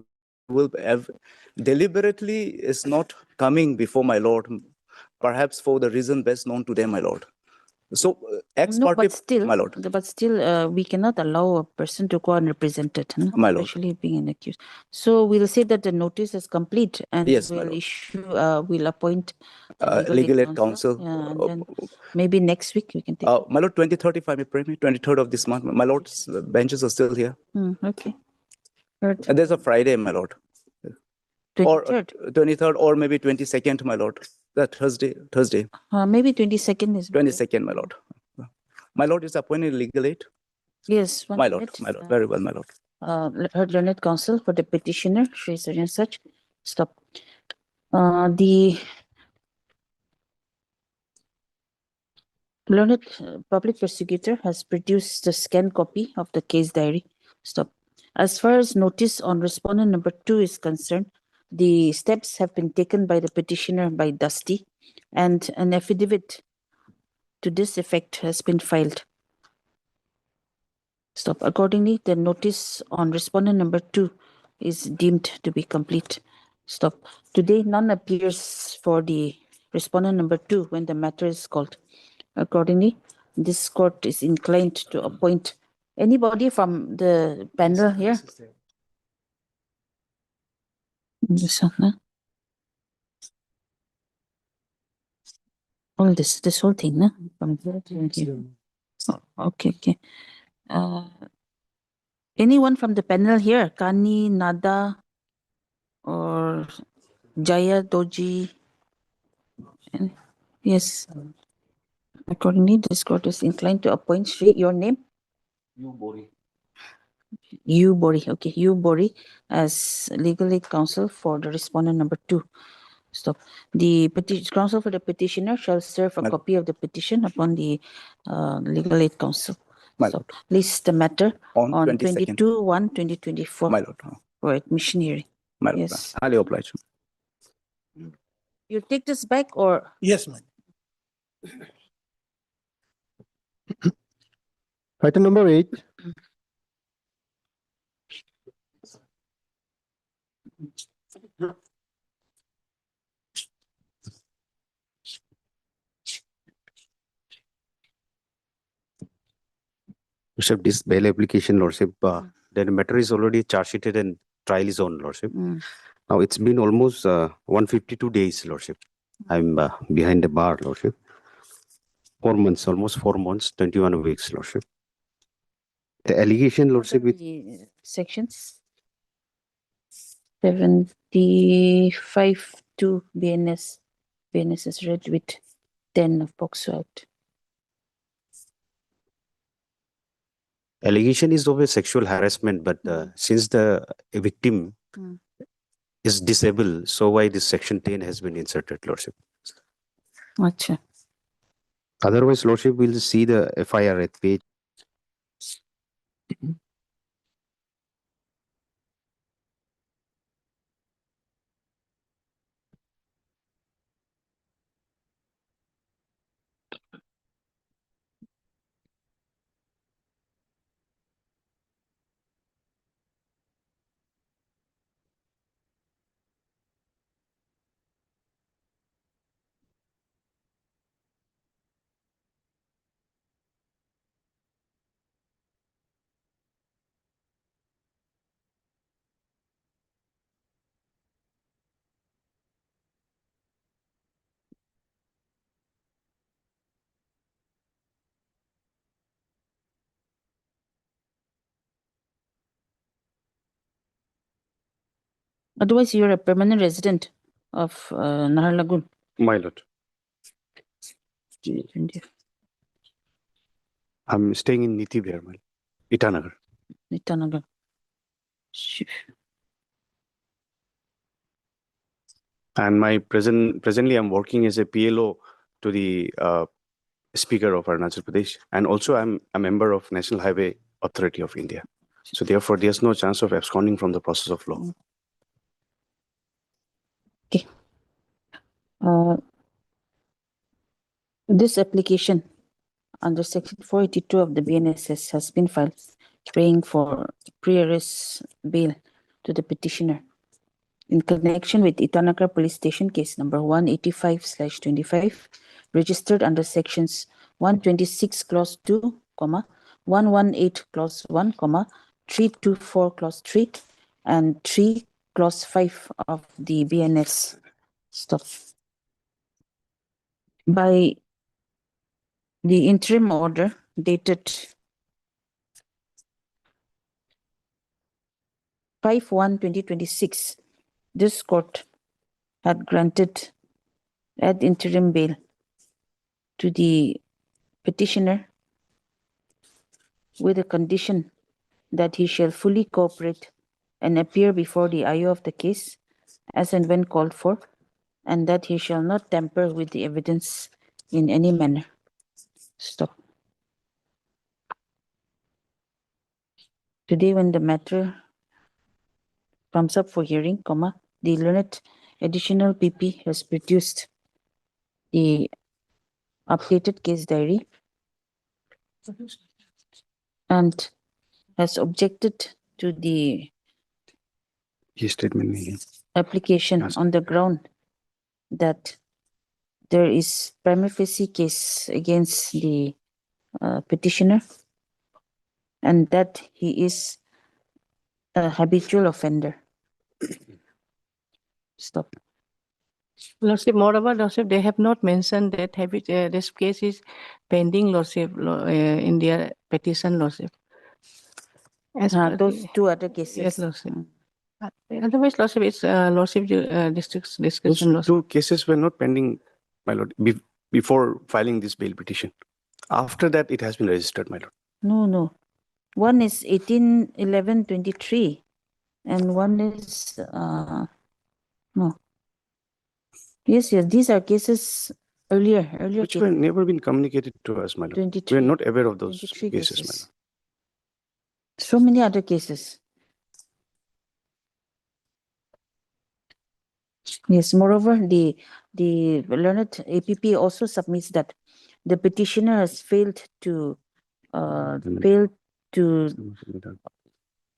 will have deliberately is not coming before my lord, perhaps for the reason best known to them, my lord. So ex No, parte, but still, my lord. We cannot allow a person to go unrepresented, huh? My lord. Especially being an accused. So we'll say that the notice is complete, and Yes, my we'll lord. issue. We'll appoint Legal aid counsel. Yeah, and then maybe next week we can take. My lord, 23rd, if I may pray me, 23rd of this month. My lord's benches are still here. Okay. And there's a Friday, my lord. 23rd. Or 23rd, or maybe 22nd, my lord. That Thursday. Maybe 22nd is. 22nd, my lord. My lord is appointed legal aid. Yes. My lord, very well, my lord. Heard learned counsel for the petitioner, Shri Sarjan Sach. Stop. The learned public prosecutor has produced the scanned copy of the case diary. Stop. As far as notice on respondent number 2 is concerned, the steps have been taken by the petitioner by Dusty, and an affidavit to this effect has been filed. Stop. Accordingly, the notice on respondent number 2 is deemed to be complete. Stop. Today, none appears for the respondent number 2 when the matter is called. Accordingly, this court is inclined to appoint anybody from the panel here. This one, huh? All this whole thing, huh? From here to here. Oh, okay. Anyone from the panel here? Kani, Nada, or Jaya, Doji? Yes. Accordingly, this court is inclined to appoint Shri, your name? You Bori. Okay, you Bori as legal aid counsel for the respondent number 2. Stop. The counsel for the petitioner shall serve a copy of the petition upon the legal aid counsel. Stop. List the matter on 22/1/2024. My lord. For admission hearing. My lord. Yes. Highly obliged. You take this back or? Yes, ma'am. Item number 8. Lordship, this bail application, Lordship, the matter is already charge sheeted and trial is on, Lordship. Now it's been almost 152 days, Lordship. I'm behind the bar, Lordship. 4 months, almost 4 months, 21 weeks, Lordship. The allegation, Lordship, with The sections 75 to BNS. BNS is read with 10 of POCSO Act. allegation is of a sexual harassment, but since the victim is disabled, so why this section 10 has been inserted, Lordship. Acha. Otherwise, Lordship will see the FIR at page. Otherwise, you're a permanent resident of Naharlagun. My lord. I'm staying in Niti Vihar, my lord. Itanagar. Itanagar. And presently I'm working as a PLO to the Speaker of Arunachal Pradesh, and also I'm a member of National Highway Authority of India. So therefore, there's no chance of absconding from the process of law. Okay. This application under Section 482 of the BNSS has been filed, praying for pre-arrest bail to the petitioner in connection with Itanagar Police Station case number 185/25, registered under sections 126 clause 2, 118 clause 1, 324 clause 3, and 3 clause 5 of the BNS. Stop. By the interim order dated 5/1/2026, this court had granted ad interim bail to the petitioner with a condition that he shall fully cooperate and appear before the IO of the case as and when called for, and that he shall not tamper with the evidence in any manner. Stop. Today, when the matter comes up for hearing, the learned additional PP has produced the updated case diary and has objected to the application on the ground that there is prima facie case against the petitioner and that he is a habitual offender. Stop. Lordship, moreover, Lordship, they have not mentioned that this case is pending, Lordship, in their petition, Lordship. As per Those the- two other cases. Yes, Lordship. Otherwise, Lordship, it's Lordship district's Those discussion, Lordship. two cases were not pending, my lord, before filing this bail petition. After that, it has been registered, my lord. No. One is 18/11/23 and one is no. Yes, these are cases earlier Which were never been communicated to us, my lord. 23. We are not aware of those 23 cases, my cases. lord. So many other cases. Yes, moreover, the learned APP also submits that the petitioner has failed to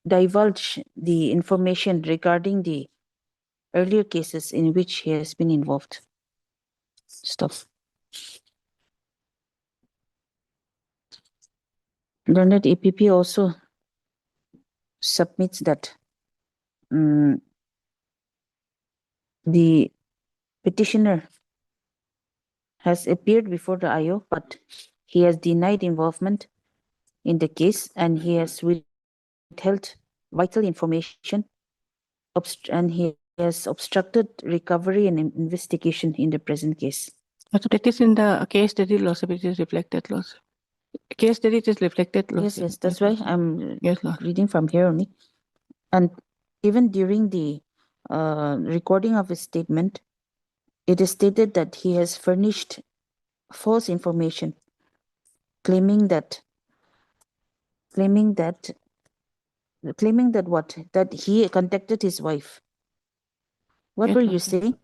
divulge the information regarding the earlier cases in which he has been involved. Stop. Learned APP also submits that the petitioner has appeared before the IO, but he has denied involvement in the case and he has withheld vital information and he has obstructed recovery and investigation in the present case. So that is in the case that it is reflected, Lordship. Case that it is reflected, Lordship. Yes, that's why I'm Yes, Lord. reading from here only. And even during the recording of his statement, it is stated that he has furnished false information, claiming that what? That he contacted his wife. What Yes, were you Lordship. saying?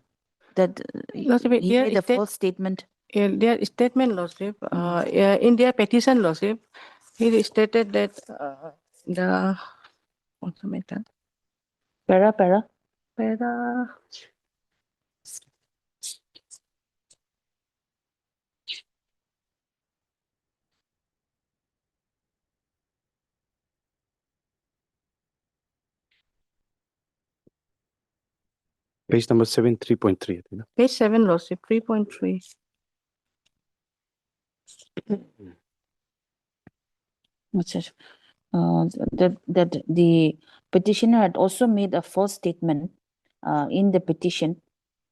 That Lordship, he their made a false statement. their statement, Lordship, in their petition, Lordship, he stated that what's the matter? Para. Para. Page number 7, 3.3. Page 7, Lordship, 3.3. What's it? That the petitioner had also made a false statement in the petition,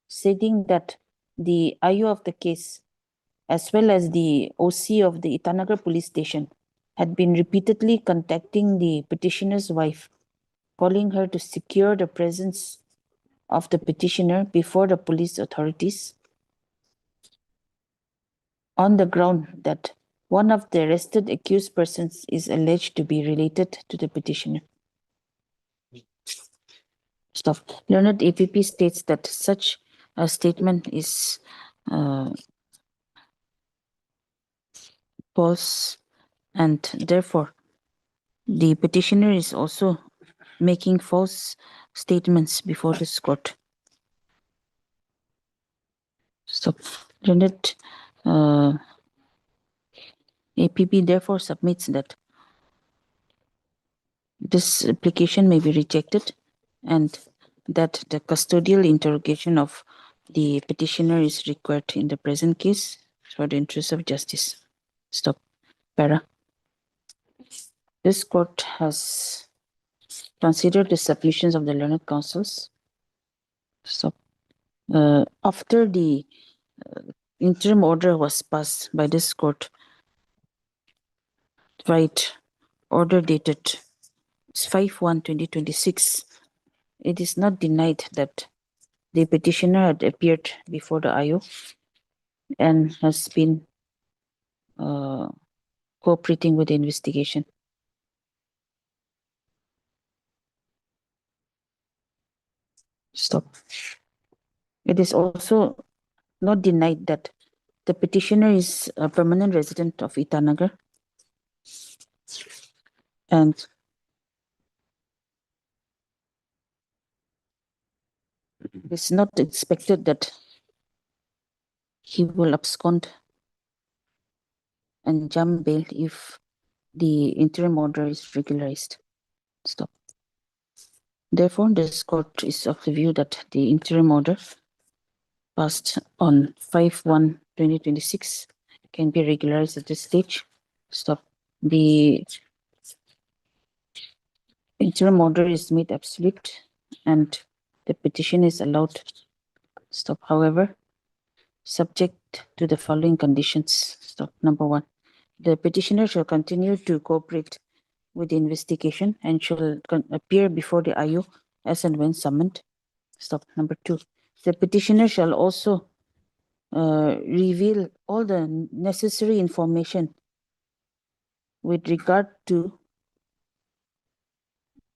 stating that the IU of the case, as well as the OC of the Itanagar police station, had been repeatedly contacting the petitioner's wife, calling her to secure the presence of the petitioner before the police authorities, on the ground that one of the arrested accused persons is alleged to be related to the petitioner. Stop. Learned APP states that such a statement is false, and therefore the petitioner is also making false statements before this court. Stop. Learned APP therefore submits that this application may be rejected and that the custodial interrogation of the petitioner is required in the present case for the interest of justice. Stop. Para. This court has considered the submissions of the learned counsels. Stop. After the interim order was passed by this court, right, order dated 5/1/2026, it is not denied that the petitioner had appeared before the IU and has been cooperating with the investigation. Stop. It is also not denied that the petitioner is a permanent resident of Itanagar and it is not expected that he will abscond and jump bail if the interim order is regularized. Stop. Therefore, this court is of the view that the interim order passed on 5/1/2026 can be regularized at this stage. Stop. The interim order is made absolute and the petition is allowed. Stop. However, subject to the following conditions. Stop. Number 1, the petitioner shall continue to cooperate with the investigation and shall appear before the IU as and when summoned. Stop. Number 2, the petitioner shall also reveal all the necessary information with regard to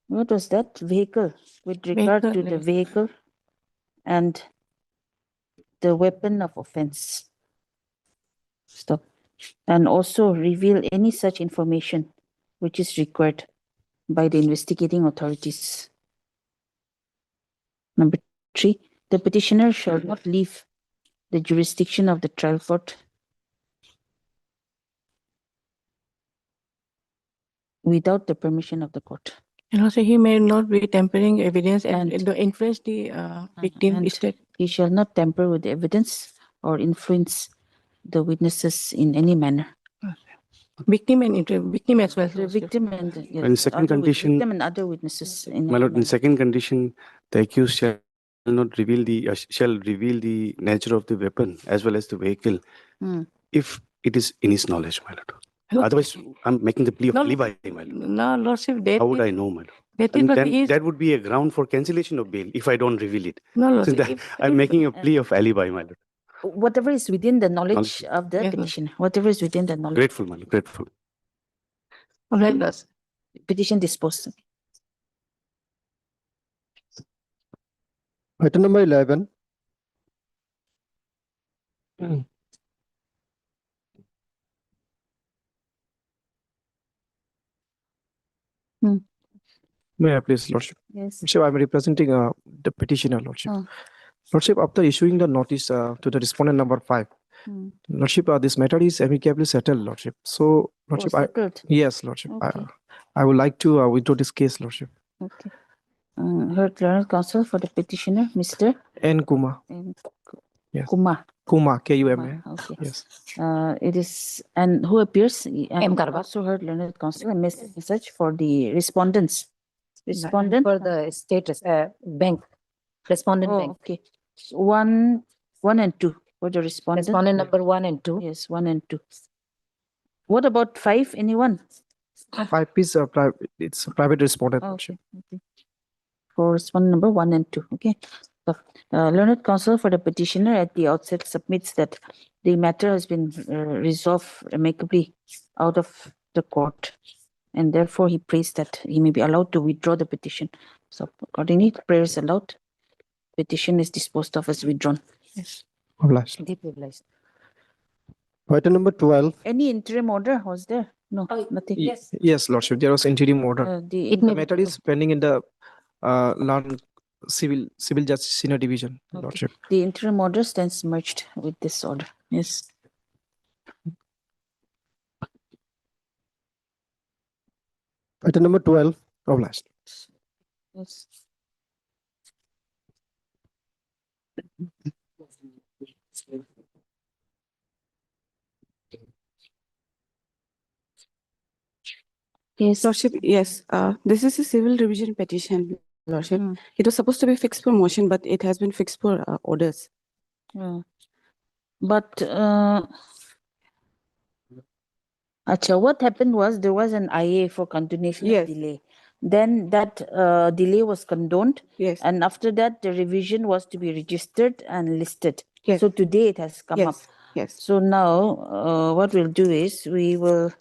what was that vehicle, with regard to the vehicle and the weapon of offense. Stop. And also reveal any such information which is required by the investigating authorities. Number 3, the petitioner shall not leave the jurisdiction of the trial court without the permission of the court. And also he may not be tampering evidence and influence the victim. And Is that he shall not tamper with the evidence or influence the witnesses in any manner. victim and victim as well? The victim and And second condition, victim and other witnesses in my any lord, in manner. second condition, the accused shall not reveal the nature of the weapon as well as the vehicle if it is in his knowledge, my lord. Otherwise, I'm making the plea of No, plea by my lord. No, Lordship, that How would is- I know, my lord? And but then is, that would be a ground for cancellation of bail if I don't reveal it. no, So Lordship, that I'm making a plea of alibi, my lord. Whatever is within the knowledge of the Yes, ma'am. petitioner, whatever is within the knowledge, Grateful, my lord, grateful. all right, Lordship. petition disposed. Item number 11. May I please, Lordship? Yes. Lordship, I'm representing the petitioner, Lordship. Lordship, after issuing the notice to the respondent number 5, Lordship, this matter is amicably settled, Lordship. So, Lordship, settled. yes, Lordship. Okay. I would like to withdraw this case, Lordship. Okay. Heard learned counsel for the petitioner, Mr. N. Kuma. Yes. Kuma. Kuma, K-U-M-A. Okay. Yes. It is, and who appears? M. Karwa. Also heard learned counsel and message for the respondents. Respondent. For the status, bank, respondent Oh, bank. okay. So one and two for the respondent. Respondent number 1 and 2. Yes, 1 and 2. What about 5? Anyone? 5 is it's a private respondent, Oh, Lordship. okay. For respondent number 1 and 2. Okay. So, learned counsel for the petitioner at the outset submits that the matter has been resolved amicably out of the court, and therefore he prays that he may be allowed to withdraw the petition. So accordingly, prayer is allowed. Petition is disposed of as withdrawn. Yes. Obliged. Deeply obliged. Item number 12. Any interim order was there? No, nothing. Yes, Lordship. There was interim order. The The matter is pending in the Civil Justice Senior Division, Lordship. The interim order stands merged with this order. Yes. Item number 12. Obliged. Yes. Yes. Lordship, yes, this is a civil revision petition, Lordship. It was supposed to be fixed for motion, but it has been fixed for orders. But Acha, what happened was there was an IA for continuation of delay. Then that delay was condoned. Yes. And after that, the revision was to be registered and listed. So today it has come up. Yes. So now what we'll do is we will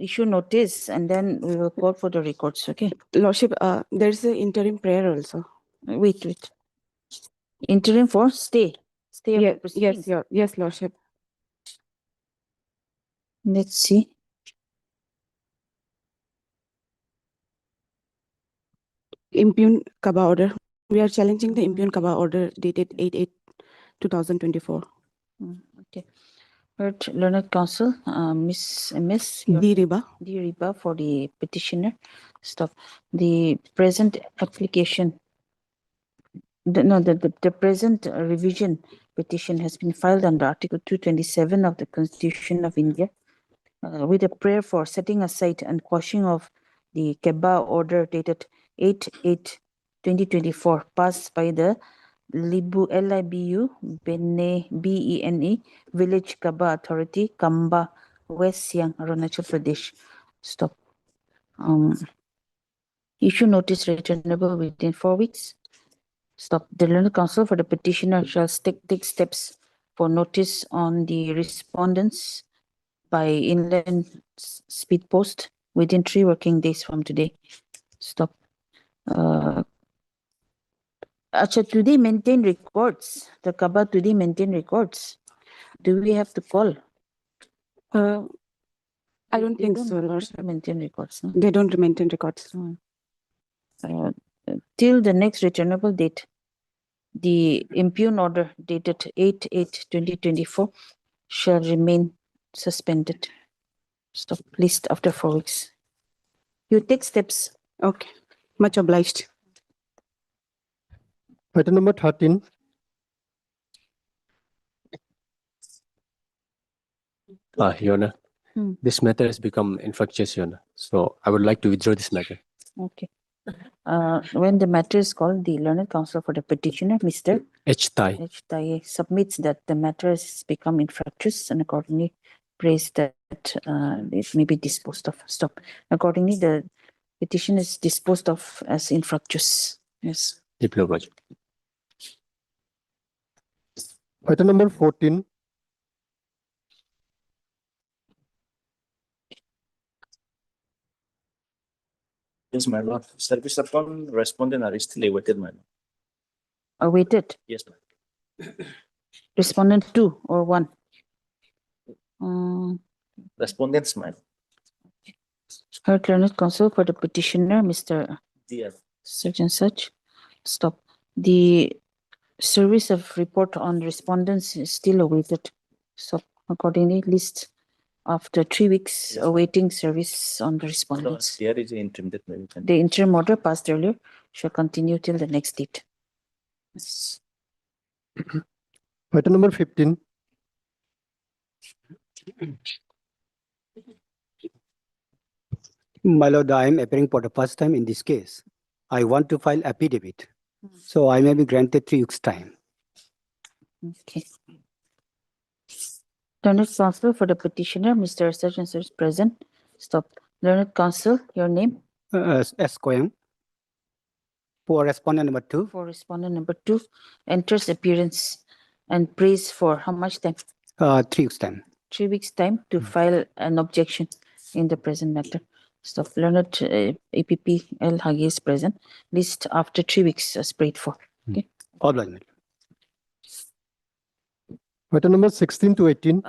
issue notice and then we will call for the records. Okay. Lordship, there's an interim prayer also. Wait. Interim for stay. Stay of the proceedings. Yes, Lordship. Let's see. Impugn Kaba order. We are challenging the impugn Kaba order dated 8/8/2024. Okay. Heard learned counsel, Miss D. Riba for the petitioner. Stop. The present application. The present revision petition has been filed under Article 227 of the Constitution of India with a prayer for setting aside and quashing of the Kaba order dated 8/8/2024 passed by the LIBU BENE Village Kaba Authority, Kamba, West Siang, Arunachal Pradesh. Stop. Issue notice returnable within 4 weeks. Stop. The learned counsel for the petitioner shall take steps for notice on the respondents by inland speed post within 3 working days from today. Stop. Acha, do they maintain records? The Kaba, do they maintain records? Do we have to call? I don't think so, Lordship. Maintain records. No? They don't maintain records. Till the next returnable date, the impugn order dated 8/8/2024 shall remain suspended. Stop. List after 4 weeks. You take steps. Okay. Much obliged. Item number 13. Your Honor, this matter has become infructuous, Your Honor. So I would like to withdraw this matter. Okay. When the matter is called, the learned counsel for the petitioner, Mr. H. Tai. H. Tai, submits that the matter has become infructuous and accordingly prays that it may be disposed of. Stop. Accordingly, the Petition is disposed of as infructuous. Yes. Item number 14. Yes, my lord. Service upon respondent are still awaited, my lord. Awaited. Yes, ma'am. Respondent 2 or 1? Respondents, my lord. Heard learned counsel for the petitioner, Mr. Dear. Such and such. Stop. The service of report on respondents is still awaited. So accordingly, list after 3 weeks awaiting service on the respondents. There is an interim that may be. The interim order passed earlier shall continue till the next date. Yes. Item number 15. My lord, I am appearing for the first time in this case. I want to file affidavit. So I may be granted 3 weeks' time. Okay. Learned counsel for the petitioner, Mr. Such and such present. Stop. Learned counsel, your name? S. Koyang. For respondent number 2. For respondent number 2, enters appearance and prays for how much time? 3 weeks' time. 3 weeks' time to file an objection in the present matter. Stop. Learned APP L. Hagi is present. List after 3 weeks as prayed for. Okay. All right. Item number 16 to 18.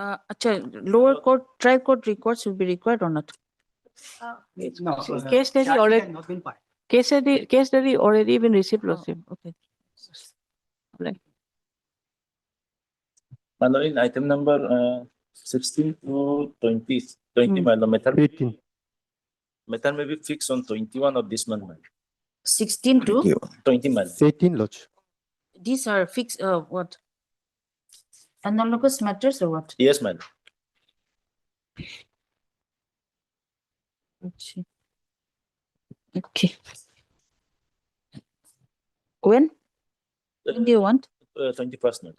Lower court, trial court records will be required or not? No. Case study already. Case study already been received, Lordship. Okay. My lord, in item number 16 to 20, my lord, matter 18. Matter may be fixed on 21 of this month, my lord. 16 to 20, my lord. 18, Lodge. These are fixed. What? Analogous matters or what? Yes, my lord. Let's see. Okay. When? When do you want? 21st, my lord.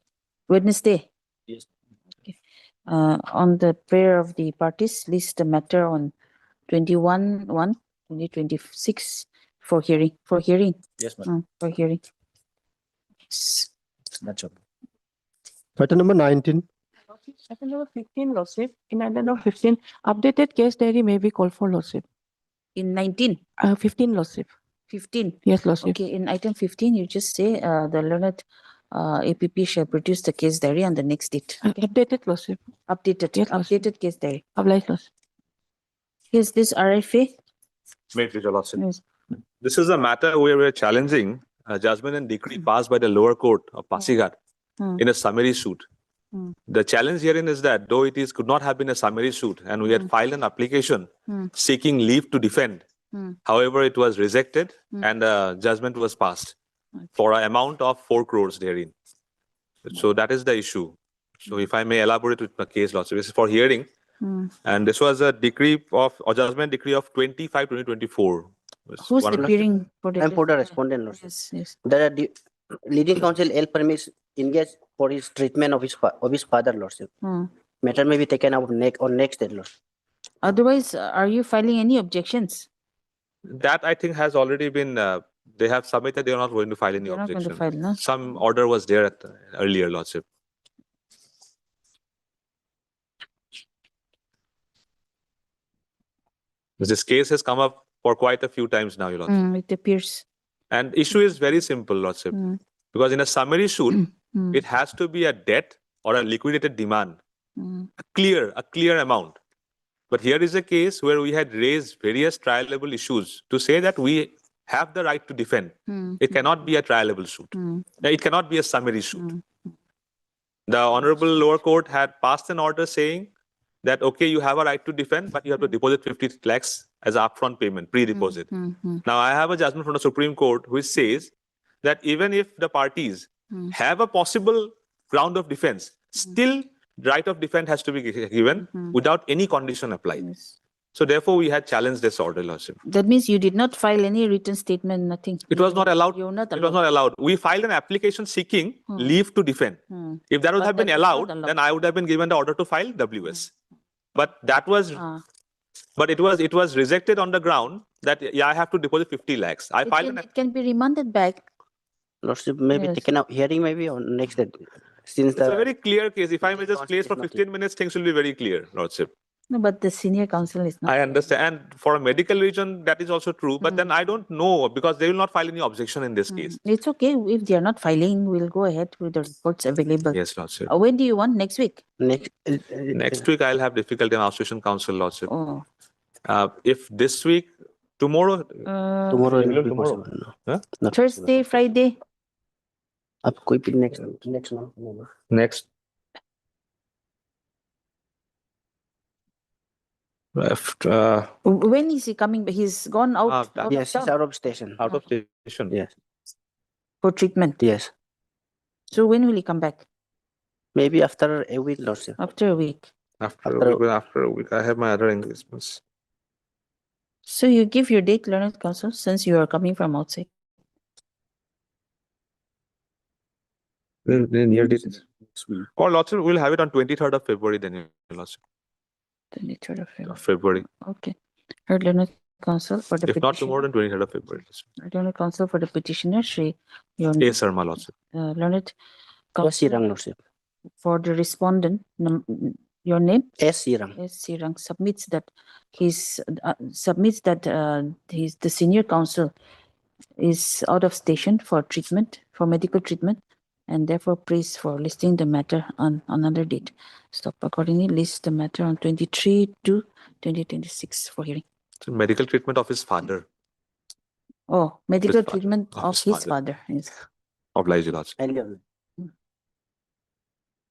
Wednesday. Yes. Okay. On the prayer of the parties, list the matter on 21/1/2026 for hearing. For hearing. Yes, ma'am. For hearing. Natural. Item number 19. Item number 15, Lordship. In item number 15, updated case diary may be called for, Lordship. In 19? 15, Lordship. 15? Yes, Lordship. Okay, in item 15, you just say the learned APP shall produce the case diary on the next date. Updated, Lordship. Updated. Yes, Updated case diary. Obliged, Lordship. Is this RFA? May it please, Your Lordship. Yes. This is a matter where we are challenging a judgment and decree passed by the lower court of Pasighat in a summary suit. The challenge herein is that though it could not have been a summary suit and we had filed an application seeking leave to defend, however, it was rejected and a judgment was passed for an amount of 4 crores therein. So that is the issue. So if I may elaborate with the case, Lordship, this is for hearing. And this was a decree of, or judgment decree of 25/2024. Who's appearing for the? I'm for the respondent, Lordship. Yes, yes. The leading counsel L. Permis engaged for his treatment of his father, Lordship. Matter may be taken up on next day, Lordship. Otherwise, are you filing any objections? That I think has already been, they have submitted, they are not going to file any You're not going to objection. file, no? Some order was there at earlier, Lordship. This case has come up for quite a few times now, Your Lordship. It appears. And issue is very simple, Lordship. Because in a summary suit, it has to be a debt or a liquidated demand. A clear amount. But here is a case where we had raised various trialable issues to say that we have the right to defend. It cannot be a trialable suit. It cannot be a summary suit. The Honorable Lower Court had passed an order saying that, okay, you have a right to defend, but you have to deposit 50 lakhs as an upfront payment, pre-deposit. Now, I have a judgment from the Supreme Court which says that even if the parties have a possible ground of defense, still right of defense has to be given without any condition applied. So therefore, we had challenged this order, Lordship. That means you did not file any written statement, nothing. It was not allowed. You're not It was not allowed. We filed an application seeking leave to defend. If that would have been allowed, then I would have been given the order to file WS. But that was But it was rejected on the ground that I have to deposit 50 lakhs. I filed an It can be remanded back. Lordship maybe Yes. taken out hearing maybe on next day. Since It's a the very clear case. If I may just place for Constitution is not 15 minutes, things will be very clear, Lordship. No, but the senior counsel is not. I understand. And for a medical region, that is also true. But then I don't know because they will not file any objection in this case. It's okay if they are not filing. We'll go ahead with the reports available. Yes, Lordship. When do you want? Next week? Next week, I'll have difficulty in Association Council, Lordship. Oh. If this week, tomorrow. Tomorrow it will be possible. Huh? Thursday, Friday. Up कोई भी next month. Next. When is he coming back? He's gone out. of Yes, he's town out of station. Out of station. Yes. for treatment. Yes. So when will he come back? Maybe after a week, Lordship. After a week. After a week, I have my other engagements. So you give your date, learned counsel, since you are coming from outside. Near date. Or Lordship, we'll have it on 23rd of February then, Your Lordship. 23rd of February. February. Okay. Heard learned counsel for the If not petitioner. tomorrow, then 23rd of February. Learned counsel for the petitioner, Shri Yes, sir, my Lordship. learned S. counsel Sirang, Lordship. for the respondent. Your name? S. Sirang. S. Sirang submits that he's the senior counsel is out of station for treatment, for medical treatment, and therefore prays for listing the matter on another date. Stop accordingly list the matter on 23/2/2026 for hearing. So medical treatment of his father. Oh, medical father, treatment of of his his father. father. Yes. Oblige, Your Lordship.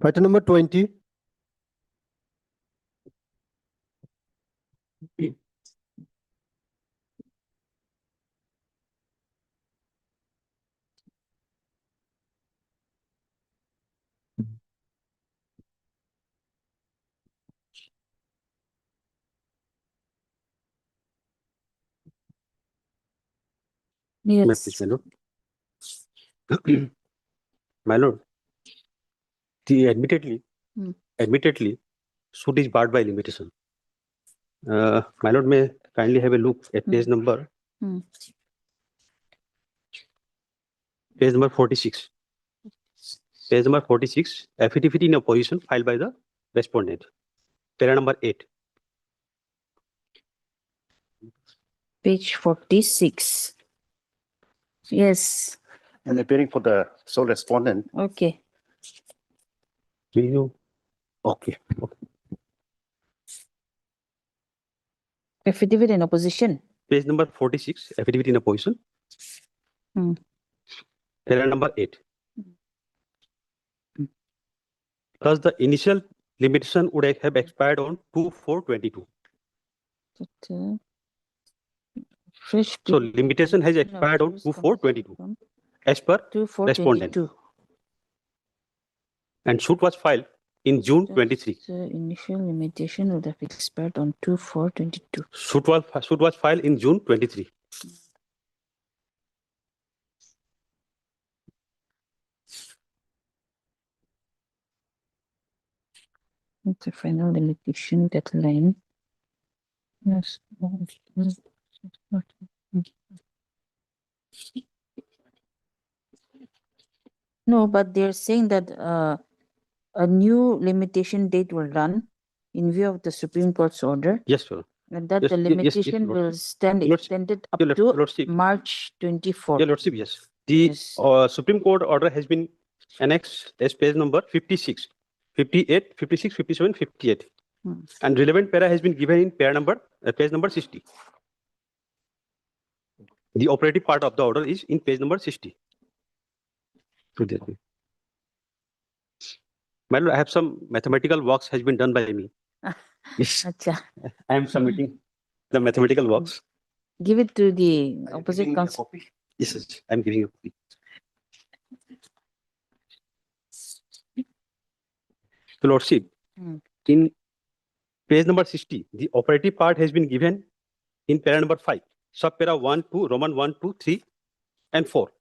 Item number 20. Yes. My lord. My lord, the admittedly, suit is barred by limitation. My lord, may kindly have a look at page number 46. Page number 46, affidavit in opposition filed by the respondent. Para number 8. Page 46. Yes. And appearing for the sole respondent. Okay. Okay. Affidavit in opposition. Page number 46, affidavit in opposition. Para number 8. Thus, the initial limitation would have expired on 2/4/22. Fresh So, limitation has expired on 2/4/22 as per respondent. And suit was filed in June 23. The initial limitation would have expired on 2/4/22. Suit was filed in June 23. The final limitation deadline. Yes. No, but they're saying that a new limitation date will run in view of the Supreme Court's order. Yes, sir. And that Yes, the yes, limitation will Lordship. stand extended up to March 24. Yeah, Lordship, yes. The Supreme Court order has been annexed as page number 56, 58, 56, 57, 58. And relevant para has been given in page number 60. The operative part of the order is in page number 60. My lord, I have some mathematical works has been done by me. Yes. I am submitting the mathematical works. Give it to the opposite counsel. Yes, I am giving you a copy. So, Lordship, in page number 60, the operative part has been given in para number 5, subpara 1, 2, Roman 1, 2, 3, and 4.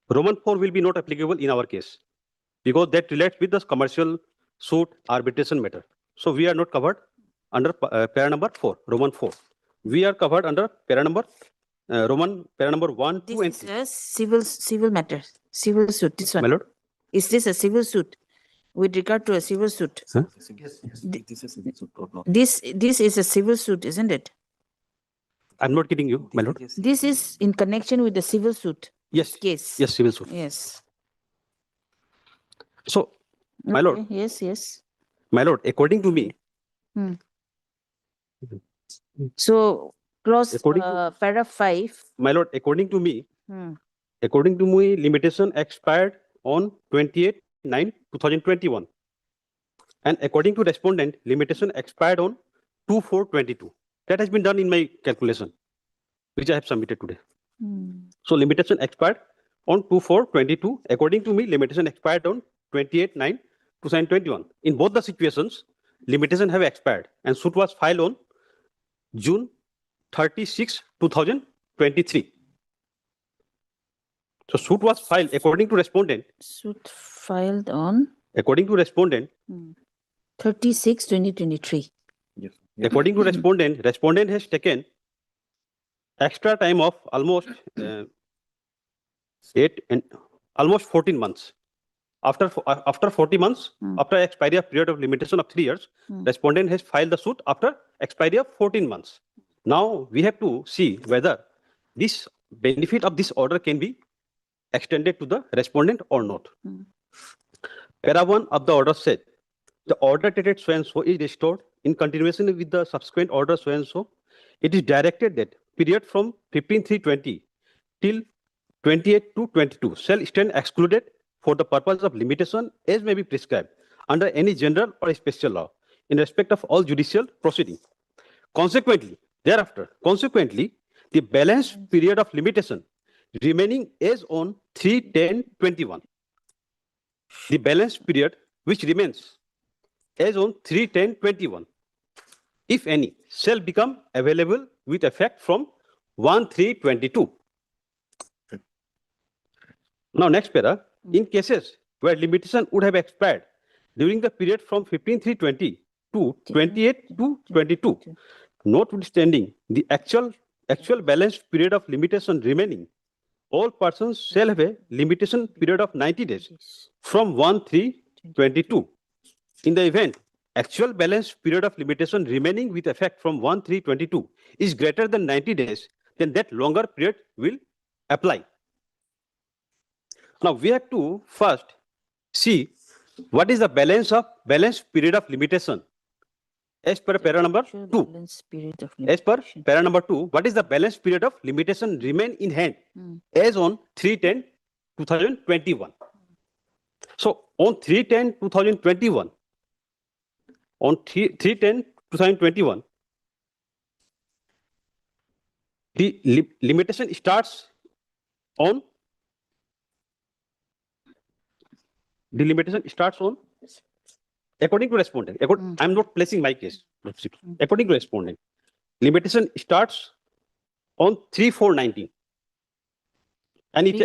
Roman 4 will be not applicable in our case because that relates with the commercial suit arbitration matter. So we are not covered under para number 4, Roman 4. We are covered under para number para number 1, 2, and This 3. is a civil matter, civil suit. This one. My lord? Is this a civil suit with regard to a civil suit? Huh? This is a civil suit, isn't it? I'm not kidding you, my lord. This is in connection with the civil suit. Yes. Case. Yes, civil suit. Yes. So, my lord. Okay, yes, yes. My lord, according to me, So clause According to- paragraph 5. my lord, according to me, Hmm. limitation expired on 28/9/2021. And according to respondent, limitation expired on 2/4/22. That has been done in my calculation, which I have submitted today. So limitation expired on 2/4/22. According to me, limitation expired on 28/9/2021. In both the situations, limitation have expired and suit was filed on June 36, 2023. So suit was filed according to respondent. Suit filed on According to respondent, 36/2023. according to respondent, respondent has taken extra time of almost 14 months. After 40 months, after expiry of period of limitation of 3 years, respondent has filed the suit after expiry of 14 months. Now we have to see whether this benefit of this order can be extended to the respondent or not. Para 1 of the order said, the order dated so and so is restored in continuation with the subsequent order so and so. It is directed that period from 15/3/20 till 28/2/22 shall stand excluded for the purpose of limitation as may be prescribed under any general or special law in respect of all judicial proceeding. Consequently, the balance period of limitation remaining as on 3/10/21. The balance period which remains as on 3/10/21, if any, shall become available with effect from 1/3/22. Now, next para, in cases where limitation would have expired during the period from 15/3/20 to 28/2/22, notwithstanding the actual balance period of limitation remaining, all persons shall have a limitation period of 90 days from 1/3/22. In the event actual balance period of limitation remaining with effect from 1/3/22 is greater than 90 days, then that longer period will apply. Now we have to first see what is the balance period of limitation as per para number 2. As per para number 2, what is the balance period of limitation remain in hand as on 3/10/2021. So on 3/10/2021, the limitation starts on according to respondent. I'm not placing my case. According to respondent, limitation starts on 3/4/19, and it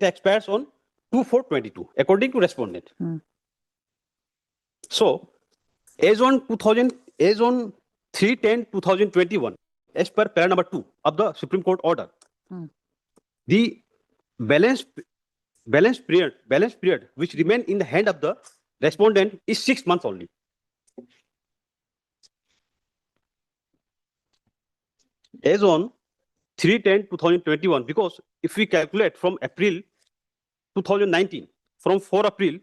expires on 2/4/22. According to respondent. So, as on 3/10/2021, as per para number 2 of the Supreme Court order, the balance period which remain in the hand of the respondent is 6 months only. As on 3/10/2021, because if we calculate from April 2019, from 4 April,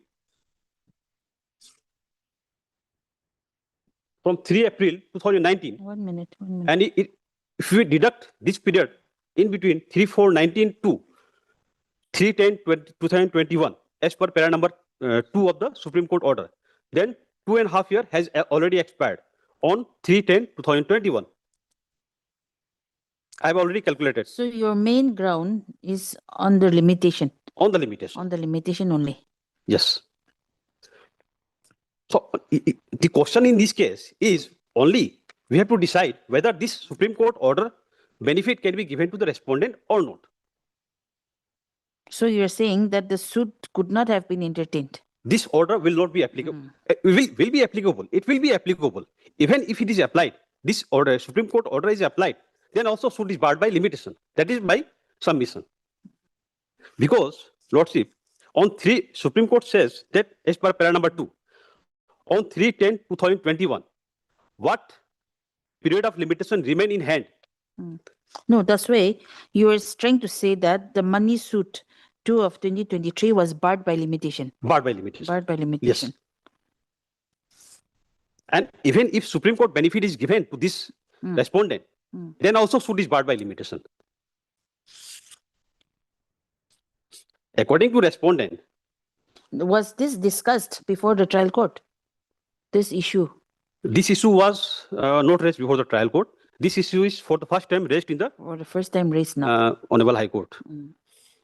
from 3 April 2019, One minute. and if we deduct this period in between 3/4/19 to 3/10/2021, as per para number 2 of the Supreme Court order, then 2.5 years has already expired on 3/10/2021. I've already calculated. So your main ground is on the limitation. On the limitation. On the limitation only. Yes. So the question in this case is only we have to decide whether this Supreme Court order benefit can be given to the respondent or not. So you're saying that the suit could not have been entertained. this order will not be applicable. Will be applicable. It will be applicable. Even if it is applied, this order, Supreme Court order is applied, then also suit is barred by limitation. That is my submission. Because, Lordship, on 3, Supreme Court says that as per para number 2, on 3/10/2021, what period of limitation remain in hand? No, that's why you are trying to say that the money suit 2 of 2023 was barred by limitation. Barred by limitation. Barred by limitation. Yes. And even if Supreme Court benefit is given to this respondent, then also suit is barred by limitation. According to respondent, Was this discussed before the trial court? This issue? this issue was not raised before the trial court. This issue is for the first time raised in the For the first time raised now. Honorable High Court.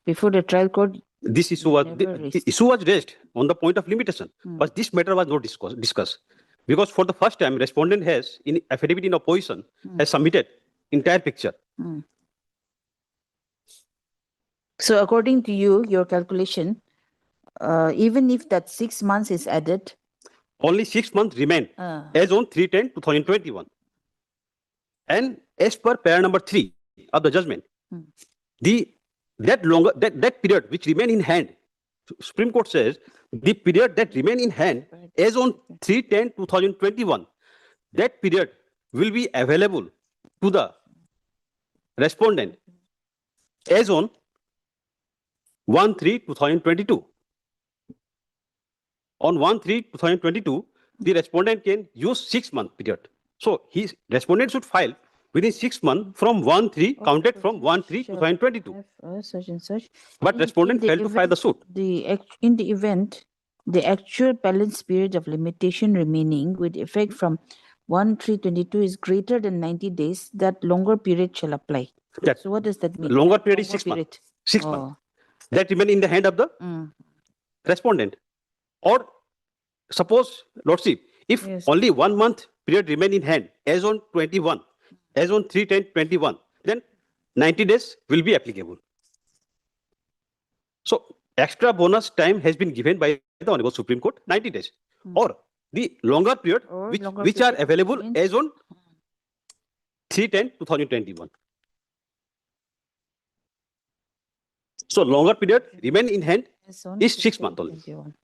Before the trial court? This issue was Never the raised. issue was raised on the point of limitation, but this matter was not discussed because for the first time respondent has in affidavit in opposition has submitted entire picture. So according to you, your calculation, even if that 6 months is added, Only 6 months remain as on 3/10/2021. And as per para number 3 of the judgment, that period which remain in hand, Supreme Court says the period that remain in hand as on 3/10/2021, that period will be available to the respondent as on 1/3/2022. On 1/3/2022, the respondent can use 6-month period. So his respondent should file within 6 months from 1/3 counted from 1/3/2022. such and such. But respondent the failed to file the suit. In the event, the actual balance period of limitation remaining with effect from 1/3/22 is greater than 90 days, that longer period shall apply. That So what does that mean? longer period is Longer 6 months. period. 6 months. That remain in the hand of the respondent. Or suppose, Lordship, if only 1 month period remain in hand as on 21, as on 3/10/21, then 90 days will be applicable. So extra bonus time has been given by the Honorable Supreme Court, 90 days. Or the longer period which are available as on 3/10/2021. So longer period remain in hand is 6 months only. 21.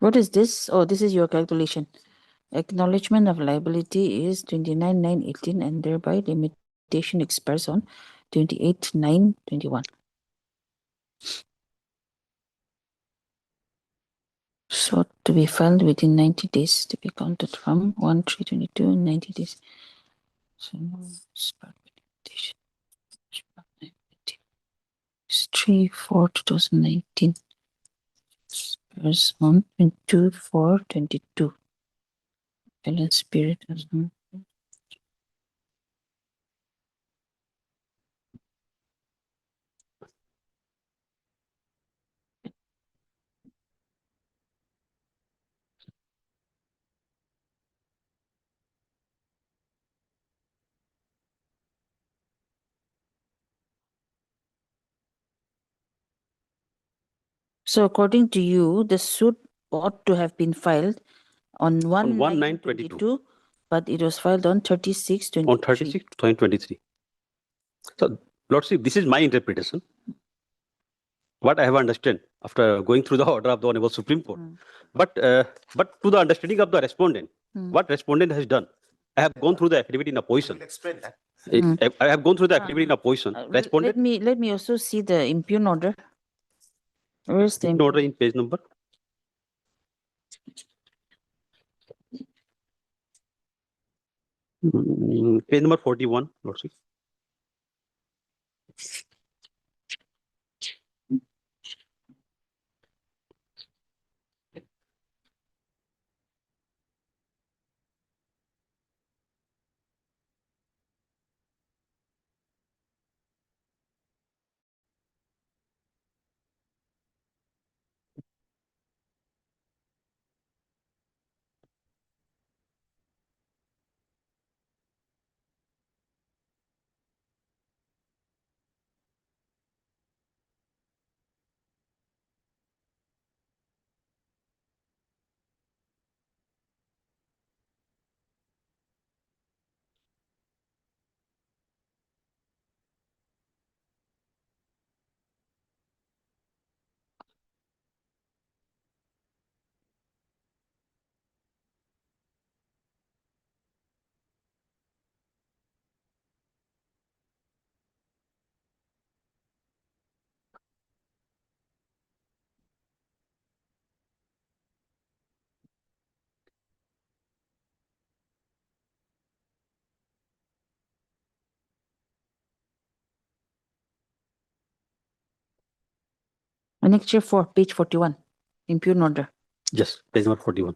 What is this? Oh, this is your calculation. Acknowledgement of liability is 29/9/18 and thereby limitation expires on 28/9/21. So to be filed within 90 days to be counted from 1/3/22 and 90 days. So start limitation. It's 3/4/2019. Expires on 22/4/22. Balance period as So according to you, the suit ought to have been filed on 1/9/22, but it was filed on 36/23. On 36/2023. So, Lordship, this is my interpretation. What I have understood after going through the order of the Honorable Supreme Court. But to the understanding of the respondent, what respondent has done, I have gone through the affidavit in opposition. Explain that. I have gone through the affidavit in opposition. Respondent Let me also see the impugn order. Where's the order in page number? Page number 41, Lordship. Annexure 4, page 41, impugn order. Yes, page number 41.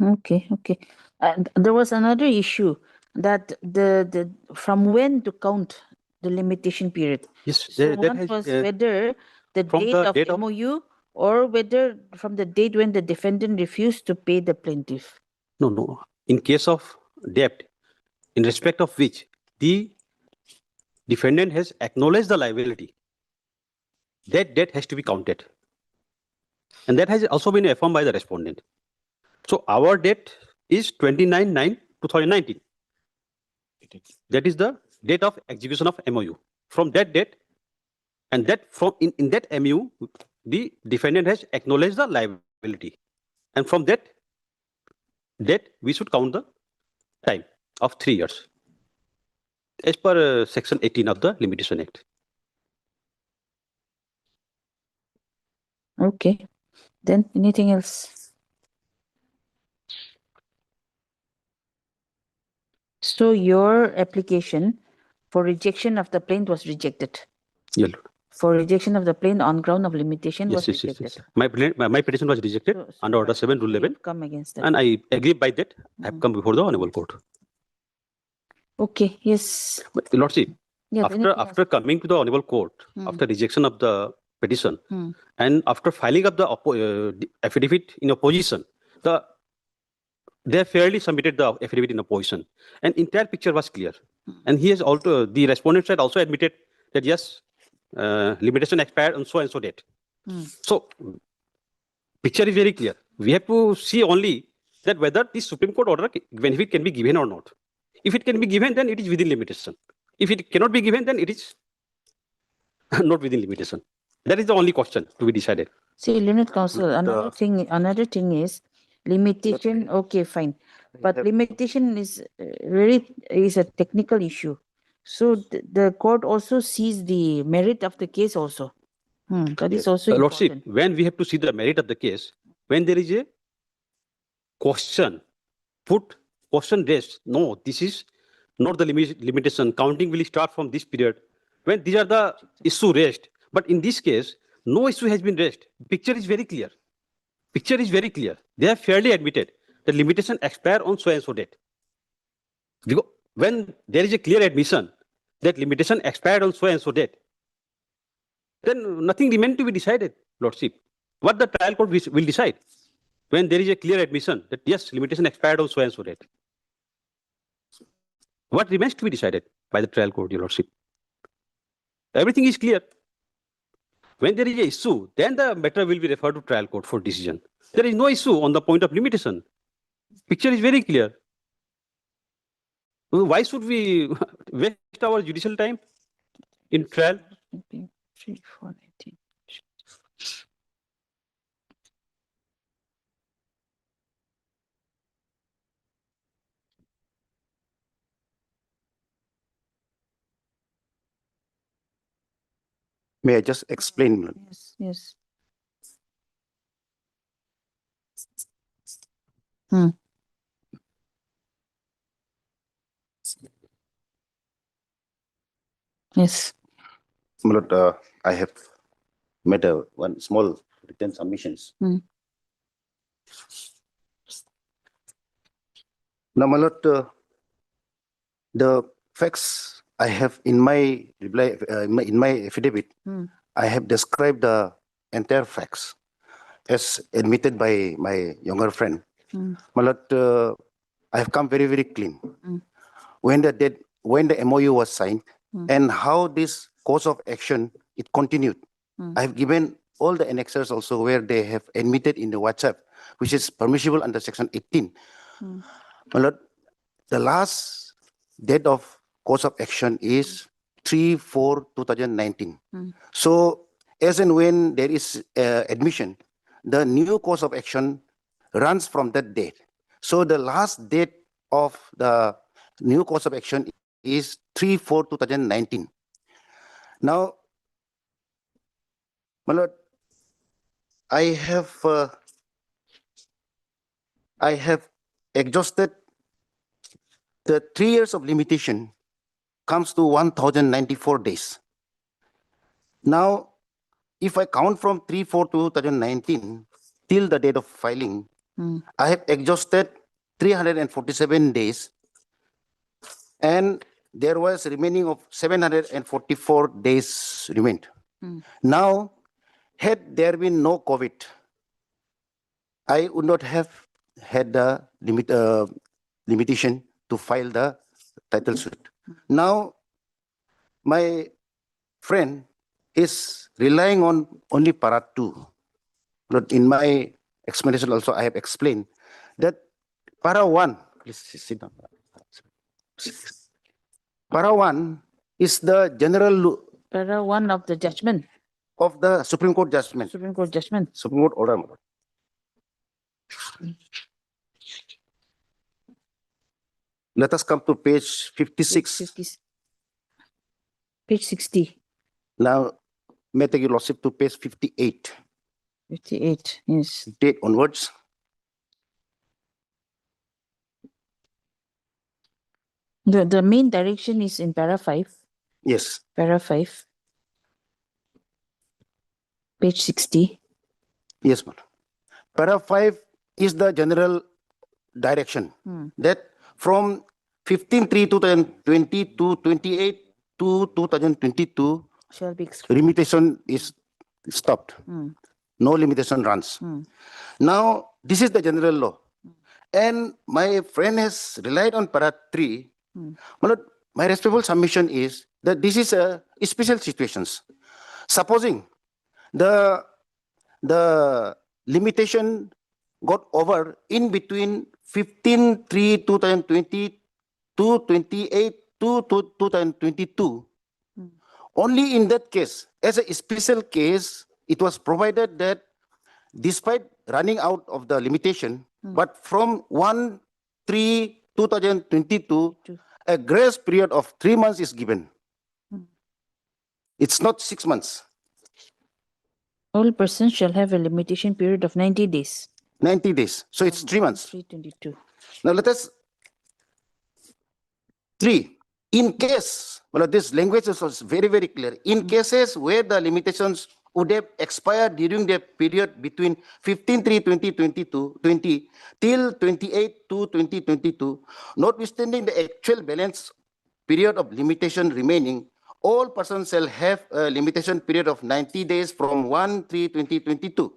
Okay, okay. And there was another issue that the from when to count the limitation period. Yes, So that one has, was whether the from date the of date of- MOU or whether from the date when the defendant refused to pay the plaintiff. No. In case of debt, in respect of which the defendant has acknowledged the liability, that debt has to be counted. And that has also been affirmed by the respondent. So our debt is 29/9/2019. That is the date of execution of MOU. From that date, and that from in that MOU, the defendant has acknowledged the liability. And from that date, we should count the time of 3 years. As per section 18 of the Limitation Act. Okay. Then anything else? So your application for rejection of the plaint was rejected. Yeah. For rejection of the plaint on ground of limitation was rejected. Yes. My petition was rejected under Order 7, Rule 11. Come against that. And I agree by that. I have come before the Honorable Court. Okay, yes. But, Lordship, Yes, anything after coming to the Honorable Court, after rejection of the petition, and after filing up the affidavit in opposition, they fairly submitted the affidavit in opposition, and entire picture was clear. And he has also, the respondent side also admitted that yes, limitation expired on so and so date. So picture is very clear. We have to see only that whether this Supreme Court order benefit can be given or not. If it can be given, then it is within limitation. If it cannot be given, then it is not within limitation. That is the only question to be decided. See, Learned Counsel, another thing is limitation. Okay, fine, but limitation is is a technical issue. So the court also sees the merit of the case also. That is also Lordship, important. when we have to see the merit of the case, when there is a question raised, no, this is not the limitation. Counting will start from this period. When these are the issue raised, but in this case, no issue has been raised. Picture is very clear. They have fairly admitted the limitation expire on so and so date. Because when there is a clear admission that limitation expired on so and so date, then nothing remains to be decided, Lordship. What the trial court will decide when there is a clear admission that yes, limitation expired on so and so date. What remains to be decided by the trial court, Your Lordship? Everything is clear. When there is an issue, then the matter will be referred to trial court for decision. There is no issue on the point of limitation. Picture is very clear. Why should we waste our judicial time in trial? 3, 4, 18. May I just explain? Yes. Yes. My Lord, I have made one small written submissions. Now, my Lord, the facts I have in my reply, in my affidavit, I have described the entire facts as admitted by my younger friend. My Lord, I have come very, very clean. When the MOU was signed and how this course of action, it continued. I have given all the annexers also where they have admitted in the WhatsApp, which is permissible under section 18. My lord, the last date of course of action is 3/4/2019. So as and when there is admission, the new course of action runs from that date. So the last date of the new course of action is 3/4/2019. Now, my lord, I have exhausted the 3 years of limitation comes to 1,094 days. Now, if I count from 3/4/2019 till the date of filing, I have exhausted 347 days, and there was remaining of 744 days remained. Now, had there been no COVID, I would not have had the limitation to file the title suit. Now, my friend is relying on only para 2. But in my explanation also, I have explained that para 1, please sit down. Para 1 is the general Para 1 of the judgment. Of the Supreme Court judgment. Supreme Court judgment. Supreme Court order. Let us come to page 56. Page 60. Now, may I take your lordship to page 58. 58, yes. Date onwards. The main direction is in para 5. Yes. Para 5. Page 60. Yes, ma'am. Para 5 is the general direction that from 15/3/2020 to 28/2/2022, shall be limitation is stopped. No limitation runs. Now, this is the general law. And my friend has relied on para 3. My respectful submission is that this is a special situations. Supposing the limitation got over in between 15/3/2020 to 28/2/2022. Only in that case, as a special case, it was provided that despite running out of the limitation, but from 1/3/2022, a grace period of 3 months is given. It's not 6 months. All persons shall have a limitation period of 90 days. 90 days. So it's 3 months. 3/22. Now let us 3. In case, well, this language is very, very clear. In cases where the limitations would have expired during the period between 15/3/2020 till 28/2/2022, notwithstanding the actual balance period of limitation remaining, all persons shall have a limitation period of 90 days from 1/3/2022.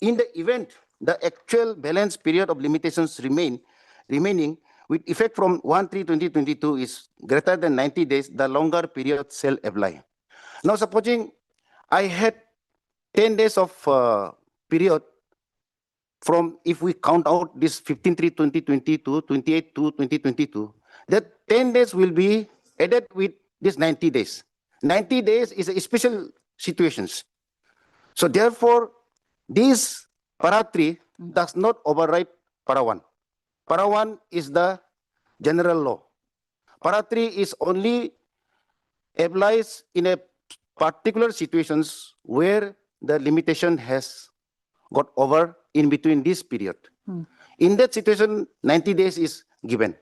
In the event the actual balance period of limitations remaining with effect from 1/3/2022 is greater than 90 days, the longer period shall apply. Now, supposing I had 10 days of period from, if we count out this 15/3/2020 to 28/2/2022, that 10 days will be added with this 90 days. 90 days is a special situations. So therefore, this para 3 does not override para 1. Para 1 is the general law. Para 3 is only applies in a particular situations where the limitation has got over in between this period. In that situation, 90 days is given.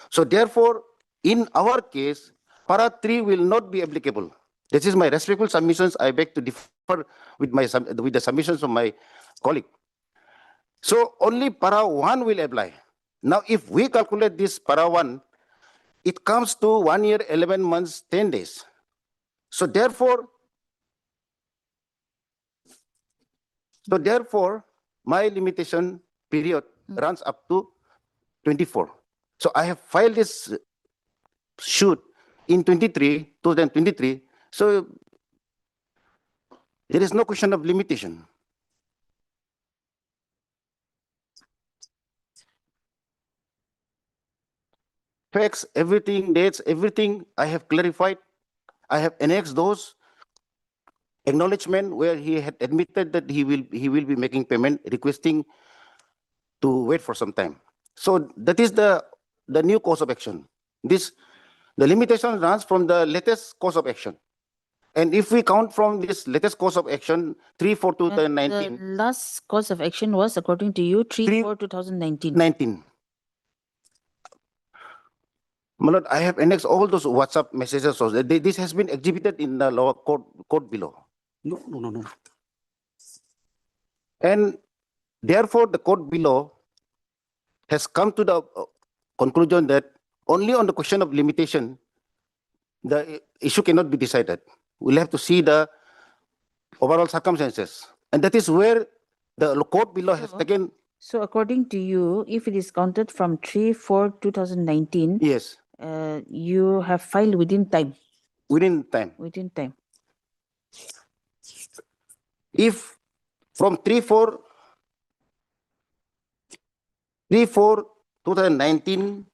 So therefore, in our case, para 3 will not be applicable. This is my respectful submissions. I beg to differ with the submissions of my colleague. So only para 1 will apply. Now, if we calculate this para 1, it comes to 1 year, 11 months, 10 days. So therefore, my limitation period runs up to 24. So I have filed this suit in 2023. So there is no question of limitation. Facts, everything, dates, everything I have clarified. I have annexed those acknowledgement where he had admitted that he will be making payment, requesting to wait for some time. So that is the new course of action. The limitation runs from the latest course of action. And if we count from this latest course of action, 3/4/2019. The last course of action was, according to you, 3/4/2019. 19. My lord, I have annexed all those WhatsApp messages. So this has been exhibited in the lower court below. No. And therefore, the court below has come to the conclusion that only on the question of limitation, the issue cannot be decided. We'll have to see the overall circumstances. And that is where the court below has taken. So according to you, if it is counted from 3/4/2019, Yes, you have filed within time. within time. Within time. If from 3/4/2019,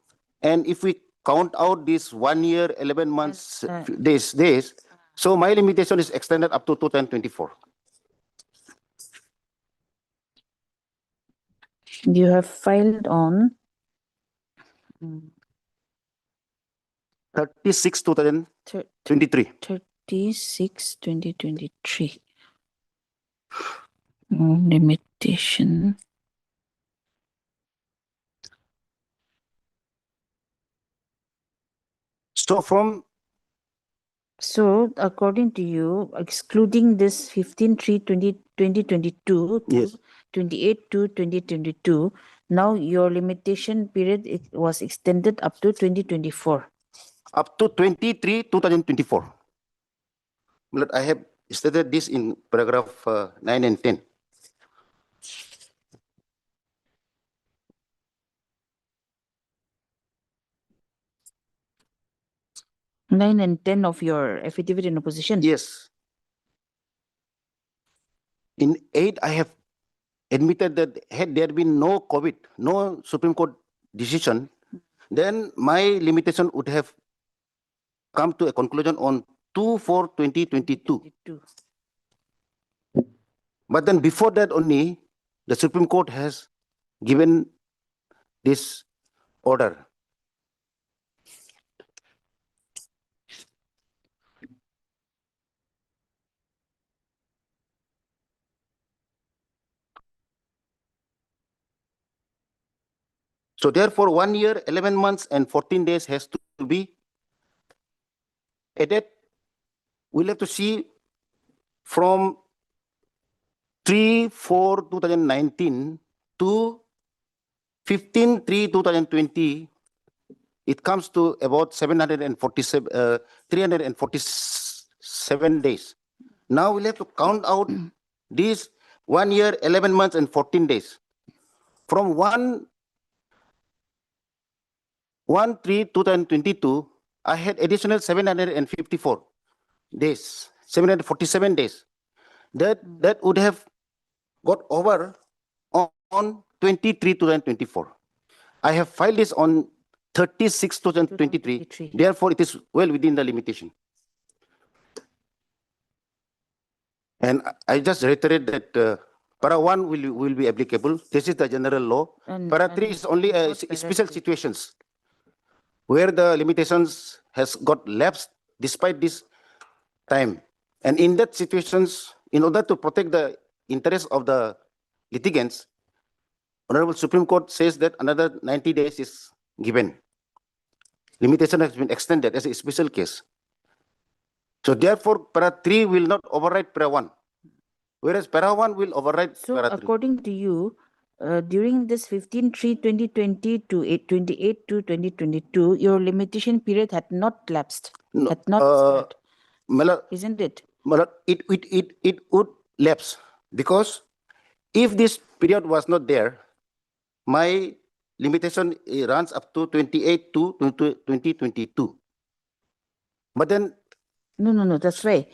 and if we count out this 1 year, 11 months, days, so my limitation is extended up to 2024. You have filed on 36/2023. 36/2023. Limitation. So according to you, excluding this 15/3/2022 to Yes. 28/2/2022, now your limitation period was extended up to 2024. Up to 23/2024. But I have stated this in paragraph 9 and 10. Nine and 10 of your affidavit in opposition. Yes. In 8, I have admitted that had there been no COVID, no Supreme Court decision, then my limitation would have come to a conclusion on 2/4/2022. But then before that only, the Supreme Court has given this order. So therefore, 1 year, 11 months, and 14 days has to be added. We'll have to see from 3/4/2019 to 15/3/2020, it comes to about 347 days. Now we'll have to count out these 1 year, 11 months, and 14 days. From 1/3/2022, I had additional 754 days, 747 days. That would have got over on 23/2024. I have filed this on 36/2023. Therefore, it is well within the limitation. And I just reiterate that para 1 will be applicable. This is the general law. Para 3 is only special situations where the limitations has got lapsed despite this time. And in that situations, in order to protect the interests of the litigants, Honorable Supreme Court says that another 90 days is given. Limitation has been extended as a special case. So therefore, para 3 will not override para 1, whereas para 1 will override So para 3. according to you, during this 15/3/2020 to 28/2/2022, your limitation period had not lapsed. No, had not expired. Malad, Isn't it? Malad, it would lapse because if this period was not there, my limitation runs up to 28 to 2022. But then No, that's right.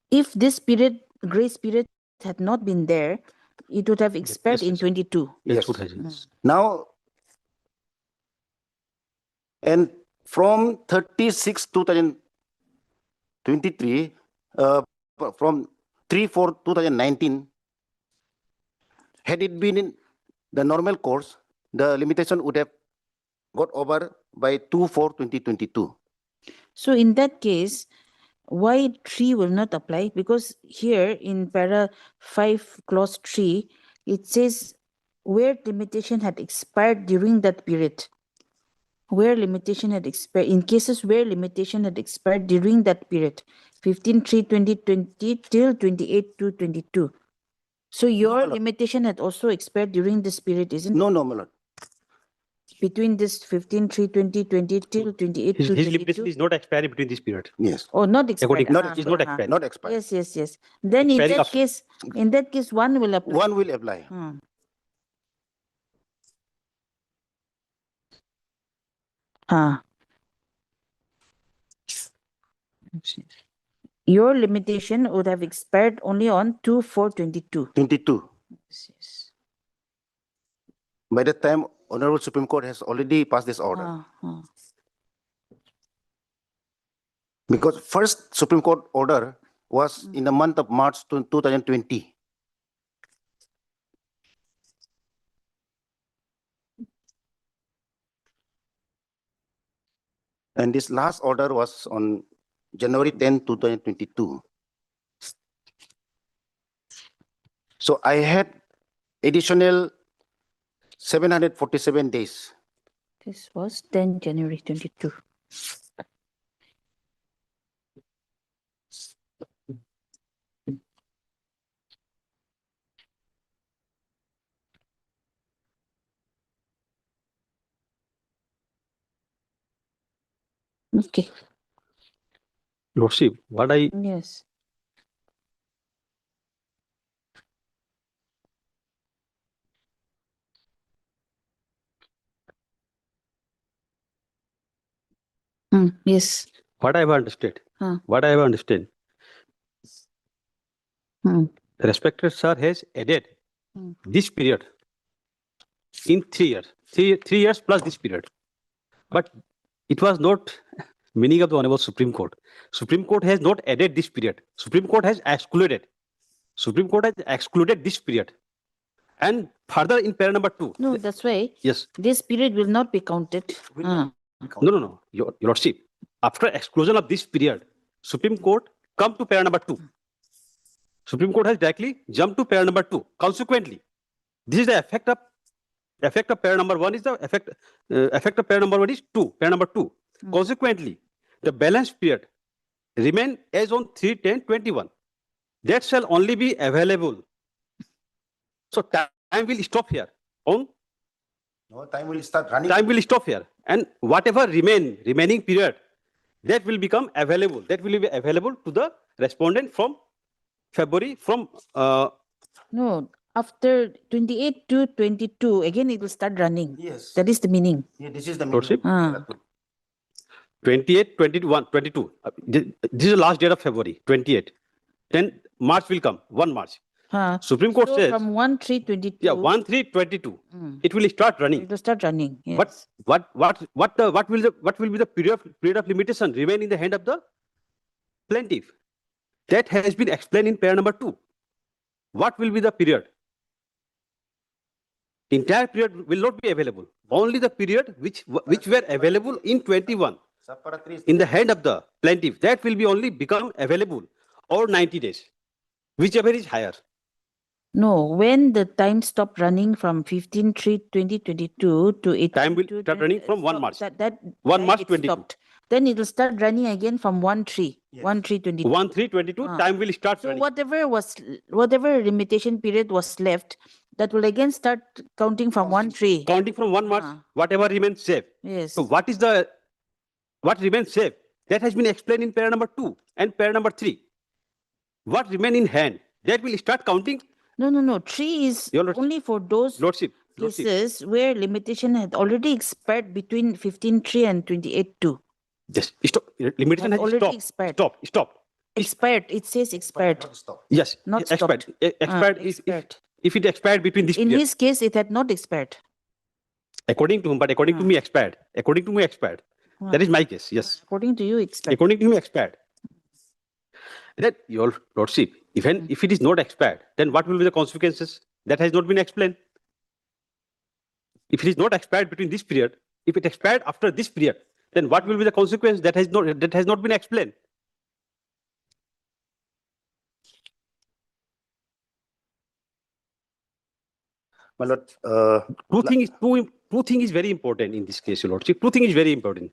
If this period, grace period had not been there, it would have expired in 22. yes, now, and from 36/2023, from 3/4/2019, had it been in the normal course, the limitation would have got over by 2/4/2022. So in that case, why 3 will not apply? Because here in para 5 clause 3, it says where limitation had expired during that period. Where limitation had expired, in cases where limitation had expired during that period, 15/3/2020 till 28/2/22. So your limitation had also expired during this period, isn't it? No, my lord. Between this 15/3/2020 till 28/2/22. His limitation is not expiring between this period. Yes. Oh, not expired. It's not expired. Not expired. Yes. Then in Expiring that case, one will apply. One will apply. Your limitation would have expired only on 2/4/22. 22. By the time Honorable Supreme Court has already passed this order. Because first Supreme Court order was in the month of March 2020. And this last order was on January 10, 2022. So I had additional 747 days. This was 10 January 22. Okay. Lordship, what I Yes. Yes. what I have understood, Huh. what I have understood, respected sir has added this period in 3 years, three years plus this period. But it was not meaning of the Honorable Supreme Court. Supreme Court has not added this period. Supreme Court has excluded. Supreme Court has excluded this period. And further in para number 2. No, that's why. Yes. This period will not be counted. No. Your Lordship, after exclusion of this period, Supreme Court come to para number 2. Supreme Court has directly jumped to para number 2. Consequently, this is the effect of para number 1 is the effect of para number 1 is 2. Para number 2. Consequently, the balance period remain as on 3/10/21. That shall only be available. So time will stop here. No, time will start running. Time will stop here, and whatever remaining period, that will become available. That will be available to the respondent from February No, after 28/2/22, again it will start running. Yes. That is the meaning. Yeah, this is the Lordship. meaning. 28, 21, 22. This is the last date of February, 28. Then March will come, 1 March. Supreme Court So says, from 1/3/22. yeah, 1/3/22, it will start running. It will start running. Yes. What will be the period of limitation remain in the hand of the plaintiff? That has been explained in para number 2. What will be the period? Entire period will not be available. Only the period which were available in 21 in the hand of the plaintiff, that will be only become available or 90 days, whichever is higher. No, when the time stopped running from 15/3/2022 to 18. Time will start running from 1 March. That 1 March it 22. stopped. Then it will start running again from 1/3/22. 1/3/22, time will start So running. whatever limitation period was left, that will again start counting from 1/3. Counting from 1 March, whatever remains safe. Yes. So what remains safe? That has been explained in para number 2 and para number 3. What remain in hand? That will start counting. No. 3 is only for those Lordship. Lordship. cases where limitation had already expired between 15.3 and 28.2. Yes, stop. Limitation Has has already stopped. expired. Stop. Expired. It says expired. Yes, Not expired. stopped. Expired is if it expired between this In period. his case, it had not expired. According to him, but according to me, expired. According to me, expired. That is my case. Yes. According to you, expired. According to him, expired. That your Lordship, even if it is not expired, then what will be the consequences? That has not been explained. If it is not expired between this period, if it expired after this period, then what will be the consequence? That has not been explained. My lord, two thing is very important in this case, Your Lordship. Two thing is very important.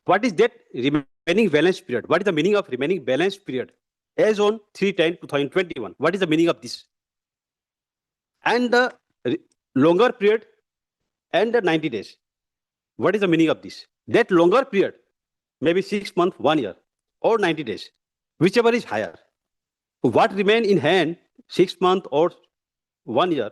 What is that remaining balance period? What is the meaning of remaining balance period as on 3/10/2021? What is the meaning of this? And the longer period and the 90 days. What is the meaning of this? That longer period, maybe 6 months, 1 year, or 90 days, whichever is higher. What remain in hand 6 months or 1 year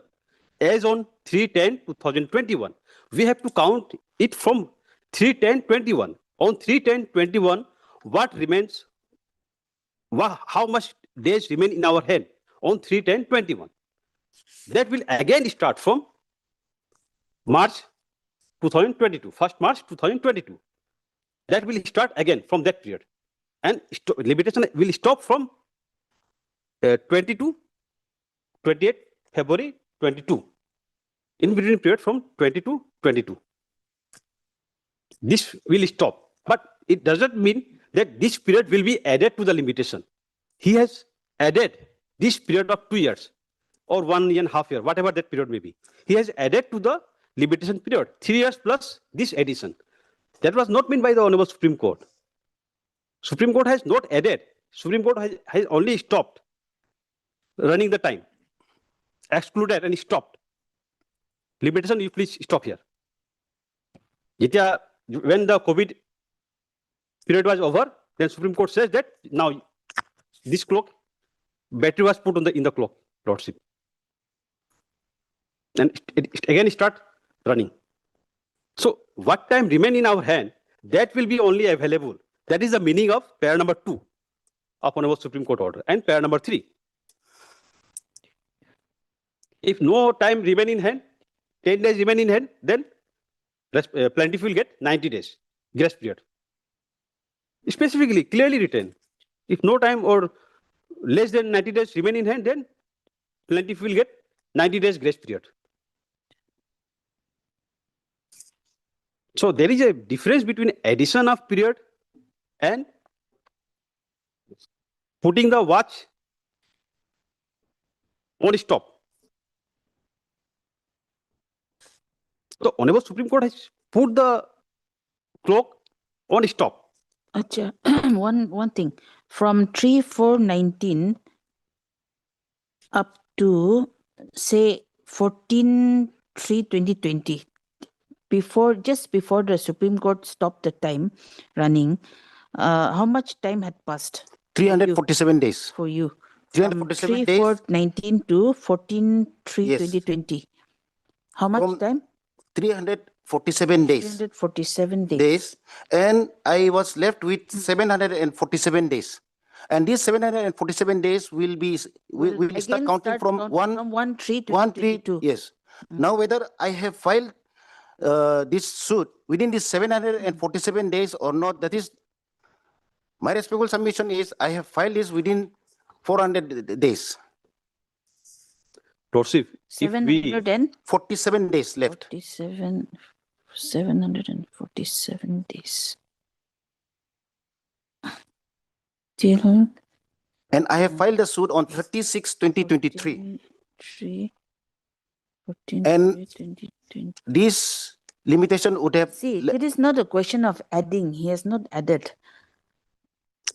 as on 3/10/2021. We have to count it from 3/10/21. On 3/10/21, what remains? How much days remain in our hand on 3/10/21? That will again start from March 2022, 1st March 2022. That will start again from that period. And limitation will stop from 28 February 22. In between period from 22. This will stop. But it doesn't mean that this period will be added to the limitation. He has added this period of 2 years or 1.5 years, whatever that period may be. He has added to the limitation period, 3 years plus this addition. That was not meant by the Honorable Supreme Court. Supreme Court has not added. Supreme Court has only stopped running the time, excluded and stopped. Limitation, you please stop here. When the COVID period was over, then Supreme Court says that now this clock, battery was put in the clock, Lordship. And it again start running. So what time remain in our hand, that will be only available. That is the meaning of para number 2 of Honorable Supreme Court order and para number 3. If no time remain in hand, 10 days remain in hand, then plaintiff will get 90 days grace period. Specifically, clearly written. If no time or less than 90 days remain in hand, then plaintiff will get 90 days grace period. So there is a difference between addition of period and putting the watch on stop. The Honorable Supreme Court has put the clock on stop. Acha, one thing. From 3/4/19 up to say 14/3/2020, just before the Supreme Court stopped the time running, how much time had passed? 347 days. For you. 347 days. 3/4/19 to 14/3/2020. How much time? 347 days. 347 days. And I was left with 747 days. And these 747 days will start counting from 1/3/2022. Yes. Now whether I have filed this suit within these 747 days or not, that is my respectful submission is I have filed this within 400 days. Lordship, 747 days left. 747 days. And I have filed the suit on 36/2023. And this limitation would have... See, it is not a question of adding. He has not added.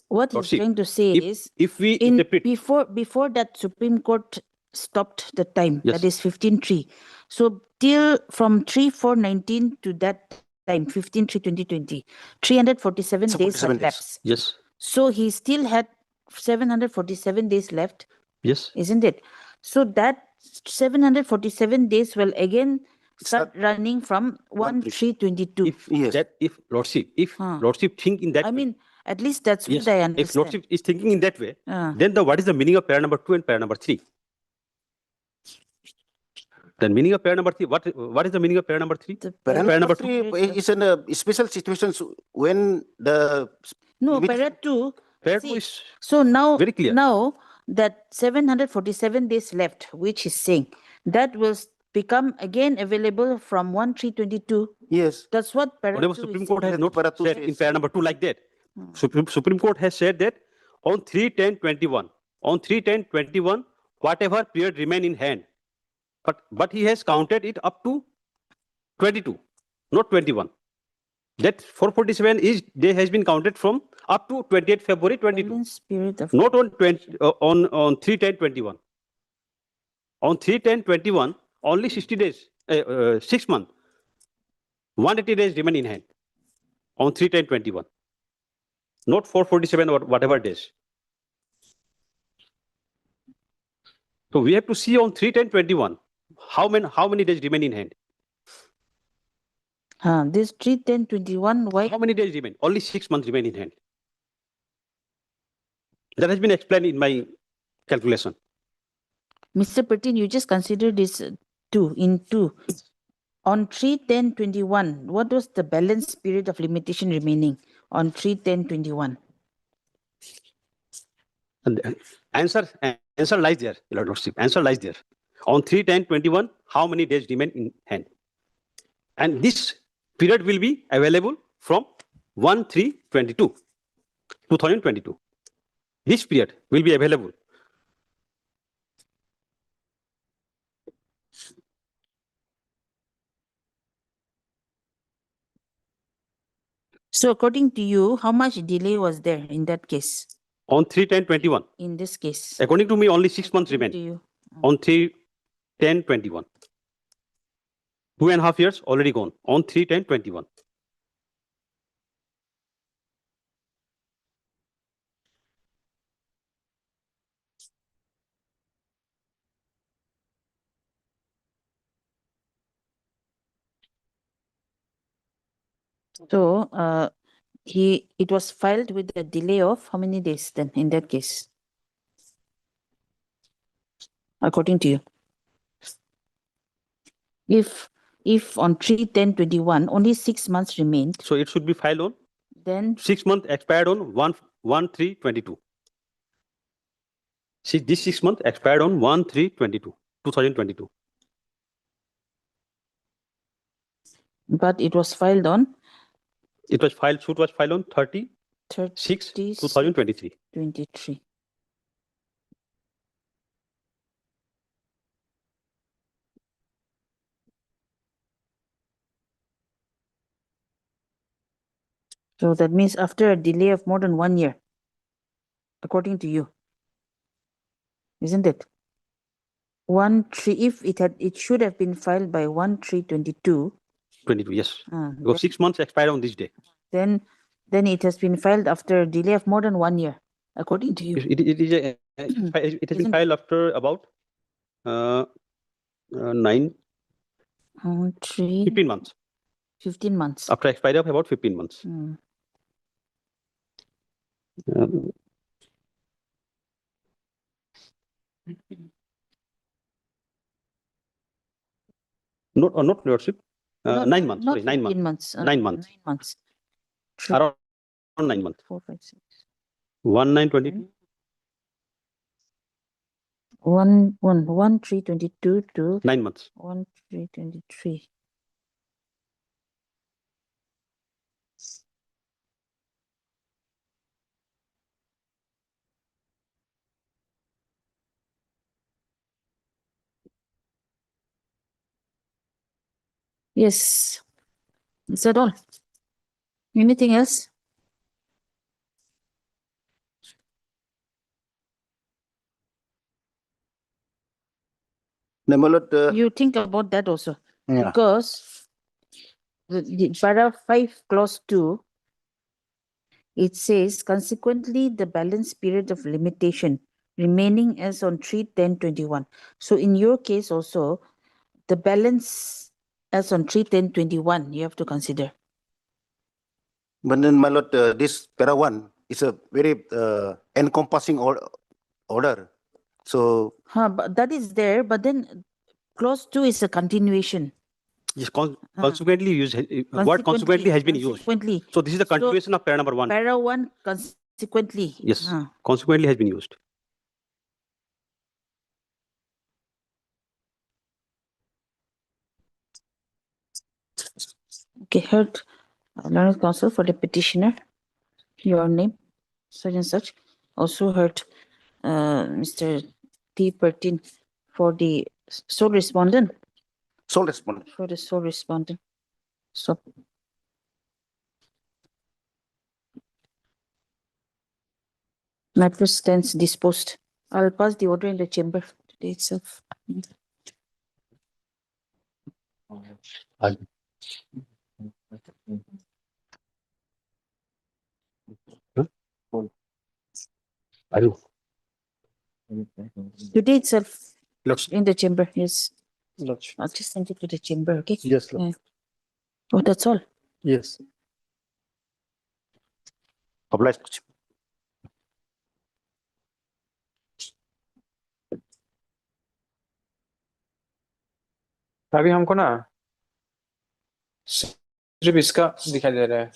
What he's trying to say is, before that Supreme Court stopped the time, that is 15/3. So till from 3/4/19 to that time, 15/3/2020, 347 days have lapsed. Yes. So he still had 747 days left. Yes. Isn't it? So that 747 days will again start running from 1/3/22. If Lordship, Lordship think in that I way, mean, at least that's yes, what I if understand. Lordship is thinking in that way, Ah. then what is the meaning of para number 2 and para number 3? The meaning of para number 3, what is the meaning of para number 3? Para number 3 is in a special situations when the No, para 2. Para see, 2 is so now, very clear. now that 747 days left, which is saying that will become again available from 1/3/22. Yes. That's what para Whatever 2 Supreme is Court has saying. not said in para number 2 like that. Supreme Court has said that on 3/10/21, on 3/10/21, whatever period remain in hand, but he has counted it up to 22, not 21. That 447 has been counted from up to 28 February 22. Not on 3/10/21. On 3/10/21, only 60 days, 6 months, 180 days remain in hand. On 3/10/21, not 447 or whatever days. So we have to see on 3/10/21 how many days remain in hand. This 3/10/21, why? How many days remain? Only 6 months remain in hand. That has been explained in my calculation. Mr. Pertin, you just consider this 2 in 2. On 3/10/21, what was the balance period of limitation remaining on 3/10/21? And the answer lies there, Your Lordship. Answer lies there. On 3/10/21, how many days remain in hand? And this period will be available from 1/3/22, 2022. This period will be available. So according to you, how much delay was there in that case? On 3/10/21. In this case? According to me, only 6 months According remain. to you. On 3/10/21. 2.5 years already gone. On 3/10/21. So it was filed with a delay of how many days then in that case? According to you. If on 3/10/21 only 6 months remained, So it should be filed on then 6 months expired on 1/3/22. See, this 6 months expired on 1/3/22, 2022. but it was filed on Suit was filed on 30/6, 2023. 23. So that means after a delay of more than 1 year, according to you, isn't it? 1/3, if it should have been filed by 1/3/22. 22, yes. Ah, Because 6 months expired on this day. then it has been filed after a delay of more than 1 year, according to you. It has been filed after about 15 months. 15 months. After expiry of about 15 months. Not Lordship. 9 months. Not Sorry, 9 15 months. months. 9 months. 9 months. Around 9 months. 4, 5, 6. 1/9/22. 1/3/22 to 9 months. 1/3/23. Yes. Is that all? Anything else? You think about that also. Yeah. Because the para 5 clause 2, it says consequently the balance period of limitation remaining as on 3/10/21. So in your case also, the balance As on 3/10/21, you have to consider. But then, my lord, this para 1 is a very encompassing order. So, But that is there, but then clause 2 is a continuation. Yes, consequently used, word consequently has been used. Consequently. So this is the continuation of para number 1. Para 1 consequently. Yes, consequently has been used. Okay, heard Learned Counsel for the petitioner. Your name, such and such. Also heard Mr. T. Pertin for the sole respondent. sole respondent. For the sole respondent. So. Matter stands disposed. I'll pass the order in the chamber today itself. Today itself. In the chamber, yes. I'll just send it to the chamber, okay? Yes, Lord. Oh, that's all. Yes. Obliged. अभी हमको ना सिर्फ इसका दिखाई दे रहा है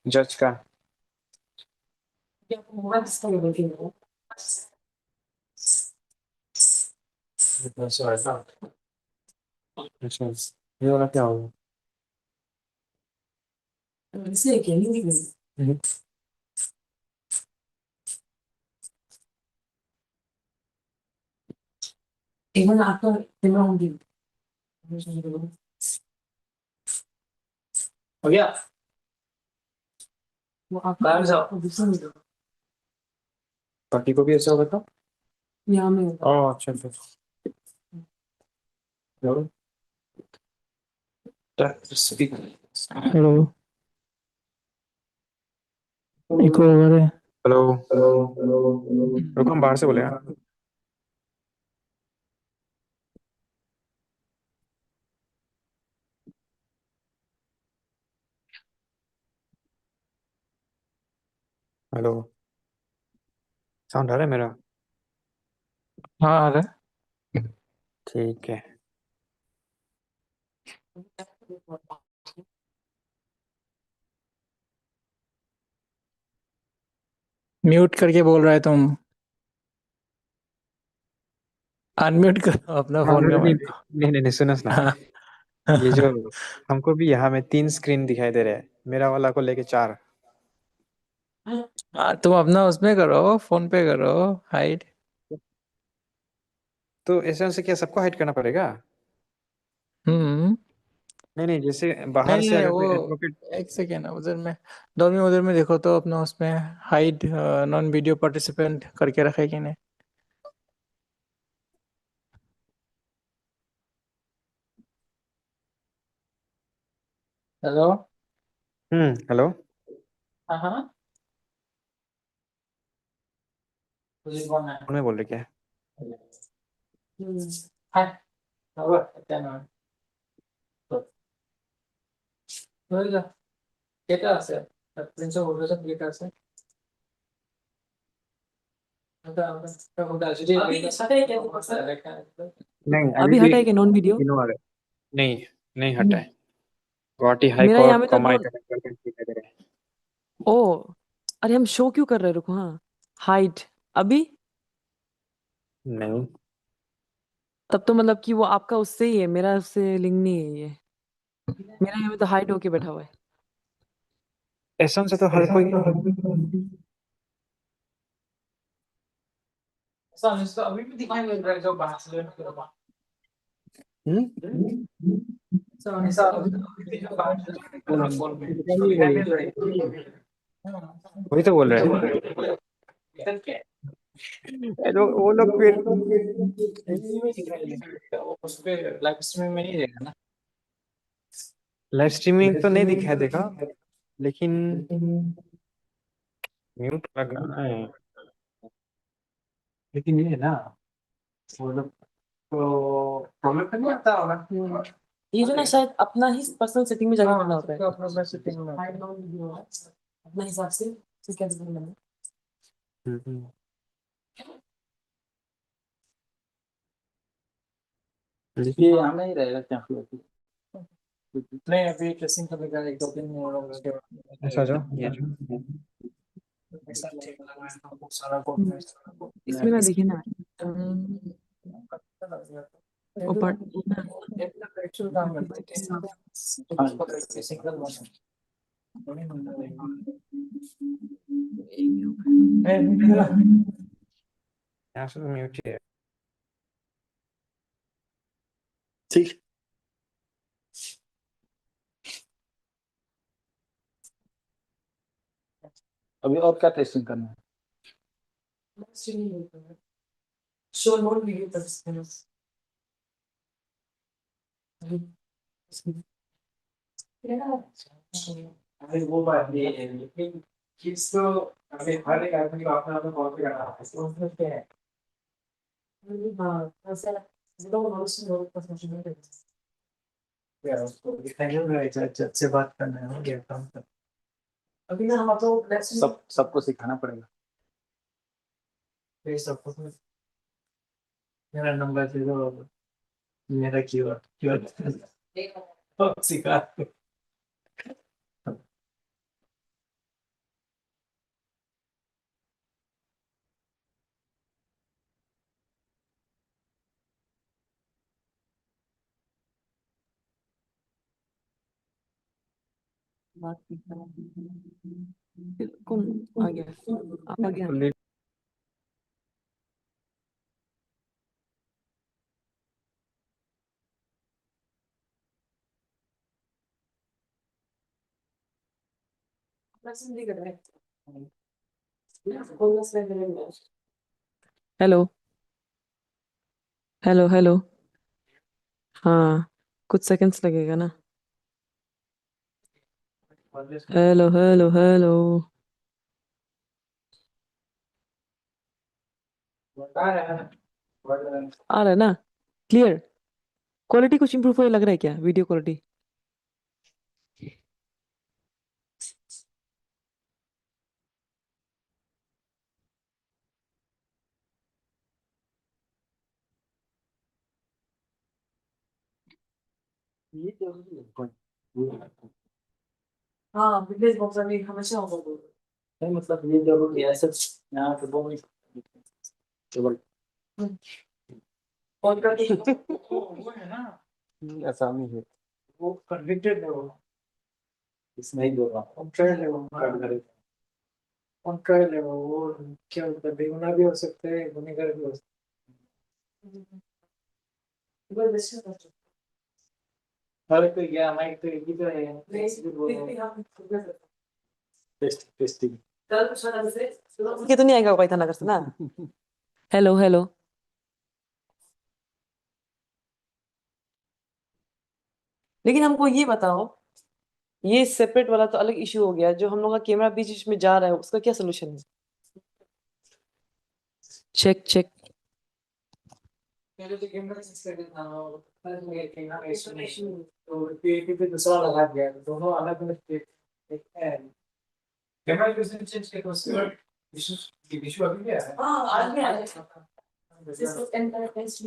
जज का अच्छा ये वाला क्या होगा हो गया बाकी को भी ऐसा होगा तो यहाँ में ओह अच्छा अच्छा हेलो इको ओवर है हेलो रुको हम बाहर से बोले यार हेलो साउंड आ रहा है मेरा हाँ आ रहा है ठीक है म्यूट करके बोल रहा है तुम अनम्यूट करो अपना फोन का माइक नहीं सुनो सुनो ये जो हमको भी यहाँ में 3 स्क्रीन दिखाई दे रहे हैं मेरा वाला को लेके 4 तुम अपना उसमें करो फोन पे करो हाइड तो ऐसे से क्या सबको हाइड करना पड़ेगा नहीं जैसे बाहर से अगर कोई एडवोकेट एक सेकेंड उधर में डोमी उधर में देखो तो अपना उसमें हाइड नॉन वीडियो पार्टिसिपेंट करके रखे कि नहीं हेलो हेलो हाँ कौन में बोल रहे क्या हाय কেটে আছে প্রিন্সিপাল হোল্ডার সব কেটে আছে अभी हटा है क्या नॉन वीडियो नहीं नहीं हटा है गुवाहाटी हाई मेरा यहाँ कोर्ट में तो कमाई ओ अरे हम शो क्यों कर रहे हैं रुको हाँ हाइड अभी नहीं तब तो मतलब कि वो आपका उससे ही है मेरा उससे लिंक नहीं है ये मेरा यहाँ में तो हाइड होके बैठा हुआ है ऐसा से तो हर कोई अभी भी दिखाई दे रहा है जो बाहर से वही तो बोल रहे हैं वो लोग फिर उस पे लाइव स्ट्रीमिंग में नहीं देगा ना लाइव स्ट्रीमिंग तो नहीं दिखाई देगा लेकिन म्यूट लगाना है लेकिन ये है ना वो लोग तो प्रॉब्लम तो नहीं आता होगा ये जो ना शायद अपना ही पर्सनल सेटिंग में जगह करना होता है अपना सेटिंग में अपने हिसाब से ठीक है ये हमें ही रहेगा क्या नहीं अभी टेस्टिंग करेगा 1-2 दिन में और उसके बाद ऐसा जो इसमें ना देखिए ना ऊपर एक्चुअल काम करते हैं सिंगल मोशन यहाँ से म्यूट है ठीक अभी और क्या टेस्टिंग करना है शो नोट वीडियो कर सकते हैं अरे वो बात नहीं है लेकिन किड्स तो हमें हर एक आदमी को अपना अपना कॉपी करना है उसमें क्या है हाँ ऐसा जितना वो नोट्स नोट पर समझ नहीं रहे यार उसको दिखाएंगे ना अच्छे बात करना है हो गया काम कर अभी ना हम तो सबको सिखाना पड़ेगा ये सब कुछ मेरा नंबर दे दो मेरा कीवर्ड सिखा कौन आ गया आप आ गया हेलो हेलो हेलो हाँ कुछ सेकंड्स लगेगा ना हेलो हेलो हेलो आ रहा है ना क्लियर क्वालिटी कुछ इंप्रूव होने लग रहा है क्या वीडियो क्वालिटी हाँ विलेज बॉक्स में हमेशा होगा नहीं मतलब ये जरूरी है ऐसे यहाँ पे वो केवल और का वो है ना आसामी है वो कन्विक्टेड है वो इसमें ही बोल रहा हूँ ऑन ट्रायल है वो ऑन ट्रायल है वो क्या होता है बेगुनाह भी हो सकते हैं गुनहगार भी हो सकते हैं हर कोई गया माइक तो एक ही तो है टेस्टिंग ये तो नहीं आएगा पाइथन अगर से ना हेलो हेलो लेकिन हमको ये बताओ ये सेपरेट वाला तो अलग इशू हो गया जो हम लोग का कैमरा बीच बीच में जा रहा है उसका क्या सोल्यूशन है चेक चेक पहले तो कैमरा चेक कर देता हूं फिर मैं कैमरा इंस्टॉलेशन तो पीएटी पे दूसरा लगा दिया दोनों अलग अलग देखते हैं कैमरा यूजेज चेंज के उसके बाद इशू अभी भी है हां आज में आ जाएगा this is entire test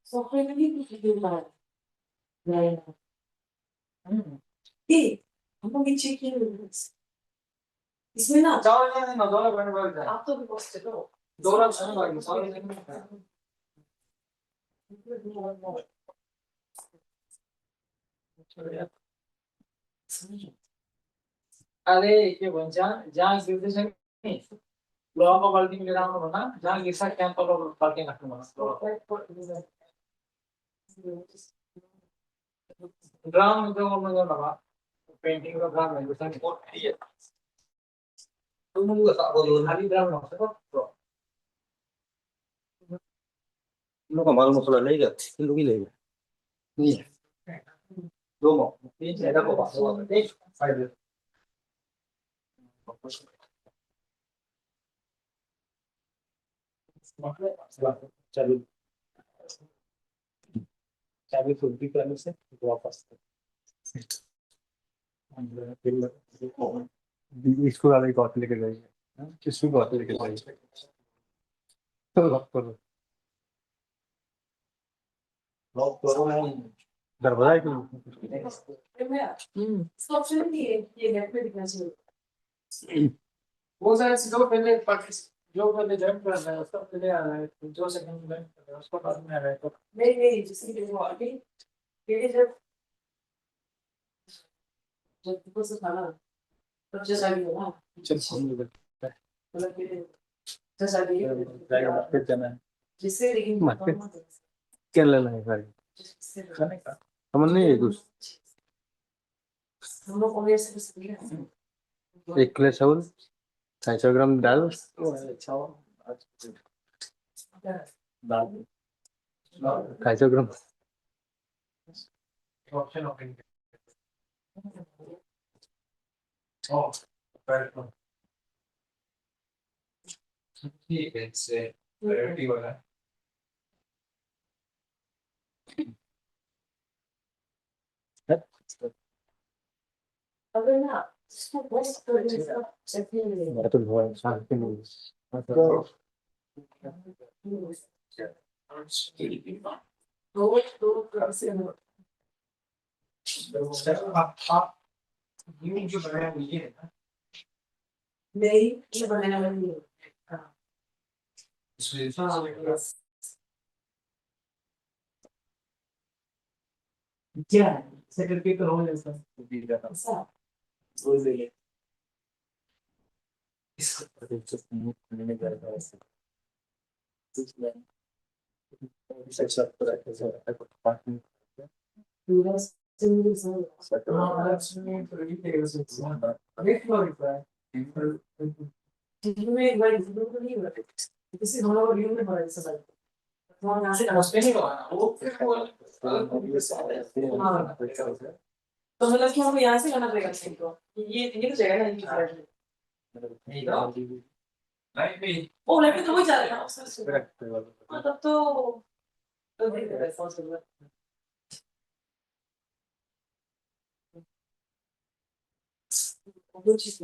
software में भी कुछ दिख रहा है नहीं ये हम लोग ये चेक किए इसमें ना जाओ जाओ ना दोनों बने बोल जाए आप तो भी बस चलो दो रात सुनो भाई सारे अरे ये बन जहाँ इस निर्देश नहीं लोगों को गलती में लेना होगा ना जहाँ गिरसा कैंप पर लोग पार्किंग रखना ड्राम जो हम लोग लगा पेंटिंग का ड्राम है जिसमें बहुत है तुम लोग बता बोलो खाली ड्राम ना हो लोग हमारा मसला नहीं गया लोग ही लेगा नहीं दो तीन ज्यादा को बात एक फाइव चालू चाबी फुल्ली करने से वापस इसको वाले कॉट लेके जाइए किसको कॉट लेके जाइए तो लॉक करो दरवाजा ये नेट में दिखना चाहिए वो सारे जो पहले जो पहले जॉइन कर रहा है उसका पहले आ रहा है जो सेकंड जॉइन कर रहा है उसको बाद में आ रहा है तो नहीं जिसकी जो आगे ये जब जब से खाना तब जैसा भी हो ना चल मतलब कि जैसा भी जाएगा फिर जाना है जिससे लेकिन क्या लेना है खाने का हम नहीं है कुछ हम लोग को ऐसे 1 किलो चावल 250 ग्राम दाल दाल 250 ग्राम ऑप्शन ओपन oh perfecto ठीक है से प्रायोरिटी वाला अगर ना इसको बस कर देगा मैं तो बहुत शांति में आप ये जो बनाया हुआ ये है ना नहीं ये बनाया हुआ नहीं है क्या है सेक्रेटरी का रोल है सर बोल दे किसी हम लोग रील में बड़ा ऐसा वहाँ यहाँ से नमस्ते नहीं होगा वो फिर वो तो मतलब कि हमको यहाँ से करना पड़ेगा तो ये तो जगह नहीं नहीं ओ लेकिन तो वही जा रहा है तब तो दो चीज